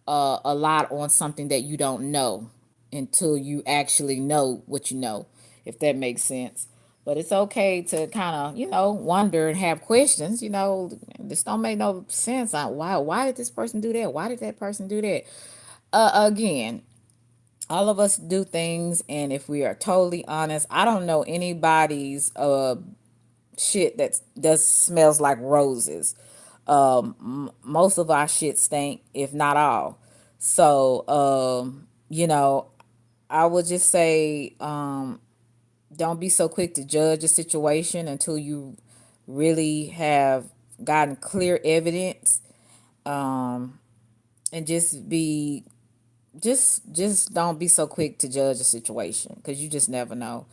a lot on something that you don't know until you actually know what you know, if that makes sense. But it's okay to kind of, wonder and have questions. This don't make no sense. Why did this person do that? Why did that person do that? Again, all of us do things, and if we are totally honest, I don't know anybody's shit that does smells like roses. Most of our shit stink, if not all. So, I would just say, don't be so quick to judge a situation until you really have gotten clear evidence, and just don't be so quick to judge a situation, because you just never know.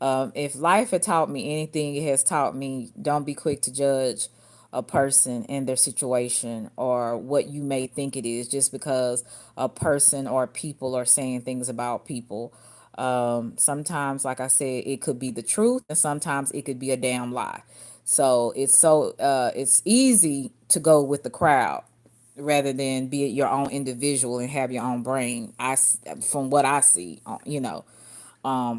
If life had taught me anything, it has taught me, don't be quick to judge a person and their situation or what you may think it is just because a person or people are saying things about people. Sometimes, like I said, it could be the truth and sometimes it could be a damn lie. It's easy to go with the crowd rather than be your own individual and have your own brain. From what I see,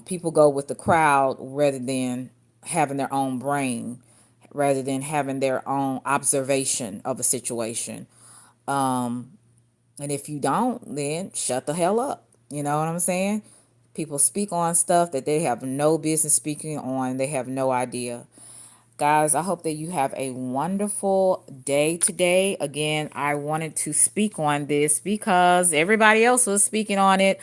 people go with the crowd rather than having their own brain, rather than having their own observation of a situation. And if you don't, then shut the hell up. You know what I'm saying? People speak on stuff that they have no business speaking on. They have no idea. Guys, I hope that you have a wonderful day today. Again, I wanted to speak on this because everybody else was speaking on it.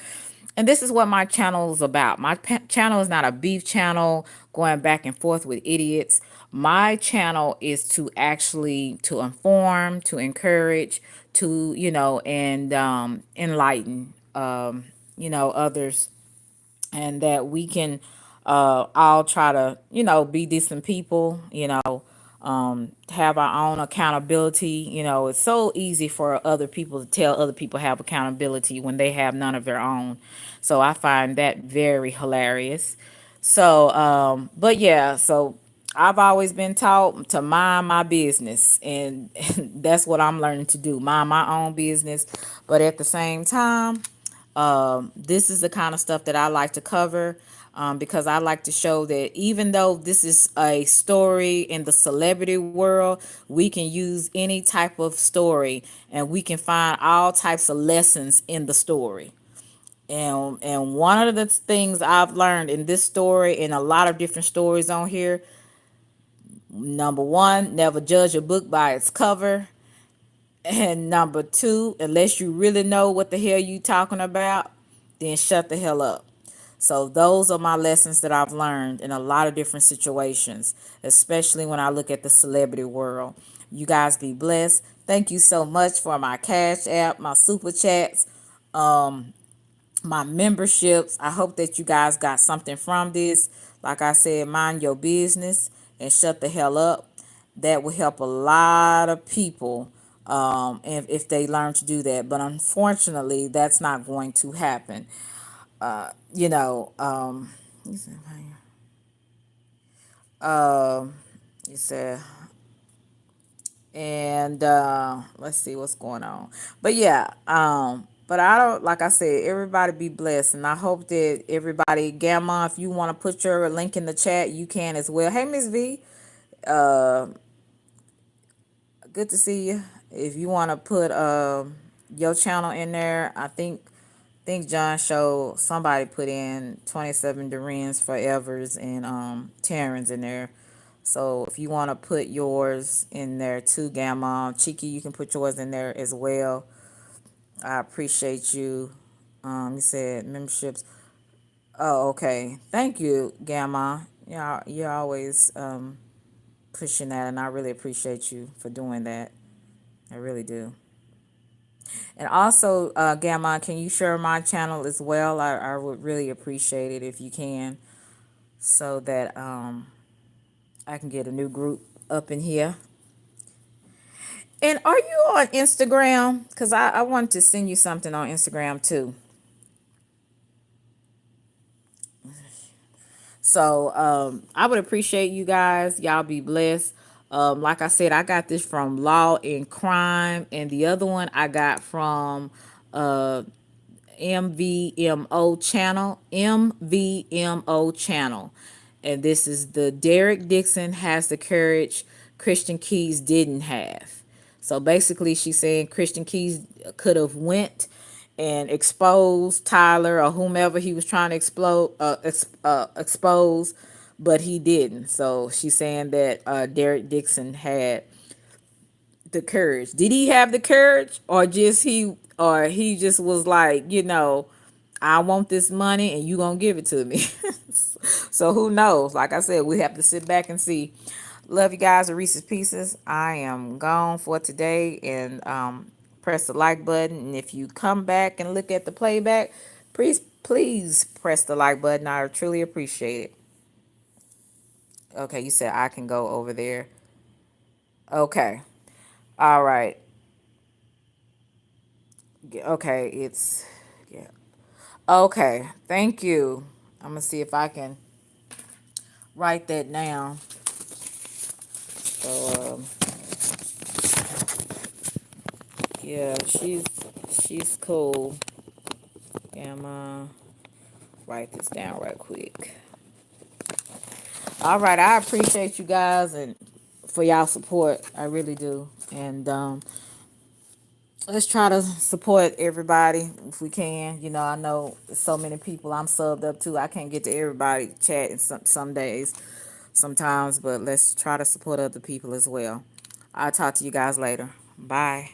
And this is what my channel is about. My channel is not a beef channel going back and forth with idiots. My channel is to actually to inform, to encourage, to, and enlighten, others, and that we can all try to, be decent people, have our own accountability. It's so easy for other people to tell other people have accountability when they have none of their own. So I find that very hilarious. So, but yeah, so I've always been taught to mind my business, and that's what I'm learning to do, mind my own business. But at the same time, this is the kind of stuff that I like to cover, because I like to show that even though this is a story in the celebrity world, we can use any type of story and we can find all types of lessons in the story. And one of the things I've learned in this story and a lot of different stories on here, number one, never judge a book by its cover. And number two, unless you really know what the hell you talking about, then shut the hell up. So those are my lessons that I've learned in a lot of different situations, especially when I look at the celebrity world. You guys be blessed. Thank you so much for my Cash App, my super chats, my memberships. I hope that you guys got something from this. Like I said, mind your business and shut the hell up. That will help a lot of people, if they learn to do that. But unfortunately, that's not going to happen. You know, you said, and let's see what's going on. But yeah, but I don't, like I said, everybody be blessed, and I hope that everybody, Gamma, if you want to put your link in the chat, you can as well. Hey, Miss V, good to see you. If you want to put your channel in there, I think John showed somebody put in 27 Duran's Forevers and Terrans in there. So if you want to put yours in there too, Gamma, Cheeky, you can put yours in there as well. I appreciate you. You said memberships. Oh, okay. Thank you, Gamma. Yeah, you're always pushing that, and I really appreciate you for doing that. I really do. And also, Gamma, can you share my channel as well? I would really appreciate it if you can, so that I can get a new group up in here. And are you on Instagram? Because I wanted to send you something on Instagram too. So I would appreciate you guys. Y'all be blessed. Like I said, I got this from Law and Crime, and the other one I got from MVMO channel, MVMO channel. And this is the Derek Dixon Has the Courage Christian Keys Didn't Have. So basically she's saying Christian Keys could have went and exposed Tyler or whomever he was trying to expose, but he didn't. So she's saying that Derek Dixon had the courage. Did he have the courage, or he just was like, I want this money and you gonna give it to me? So who knows? Like I said, we have to sit back and see. Love you guys, Reese's Pieces. I am gone for today, and press the like button. And if you come back and look at the playback, please press the like button. I truly appreciate it. Okay, you said I can go over there. Okay. All right. Okay, yeah. Okay. Thank you. I'm gonna see if I can write that down. So yeah, she's cool. Yeah, I'm write this down right quick. All right, I appreciate you guys and for y'all support. I really do. And let's try to support everybody if we can. You know, I know so many people I'm subbed up to. I can't get to everybody chat in some days, sometimes, but let's try to support other people as well. I'll talk to you guys later. Bye.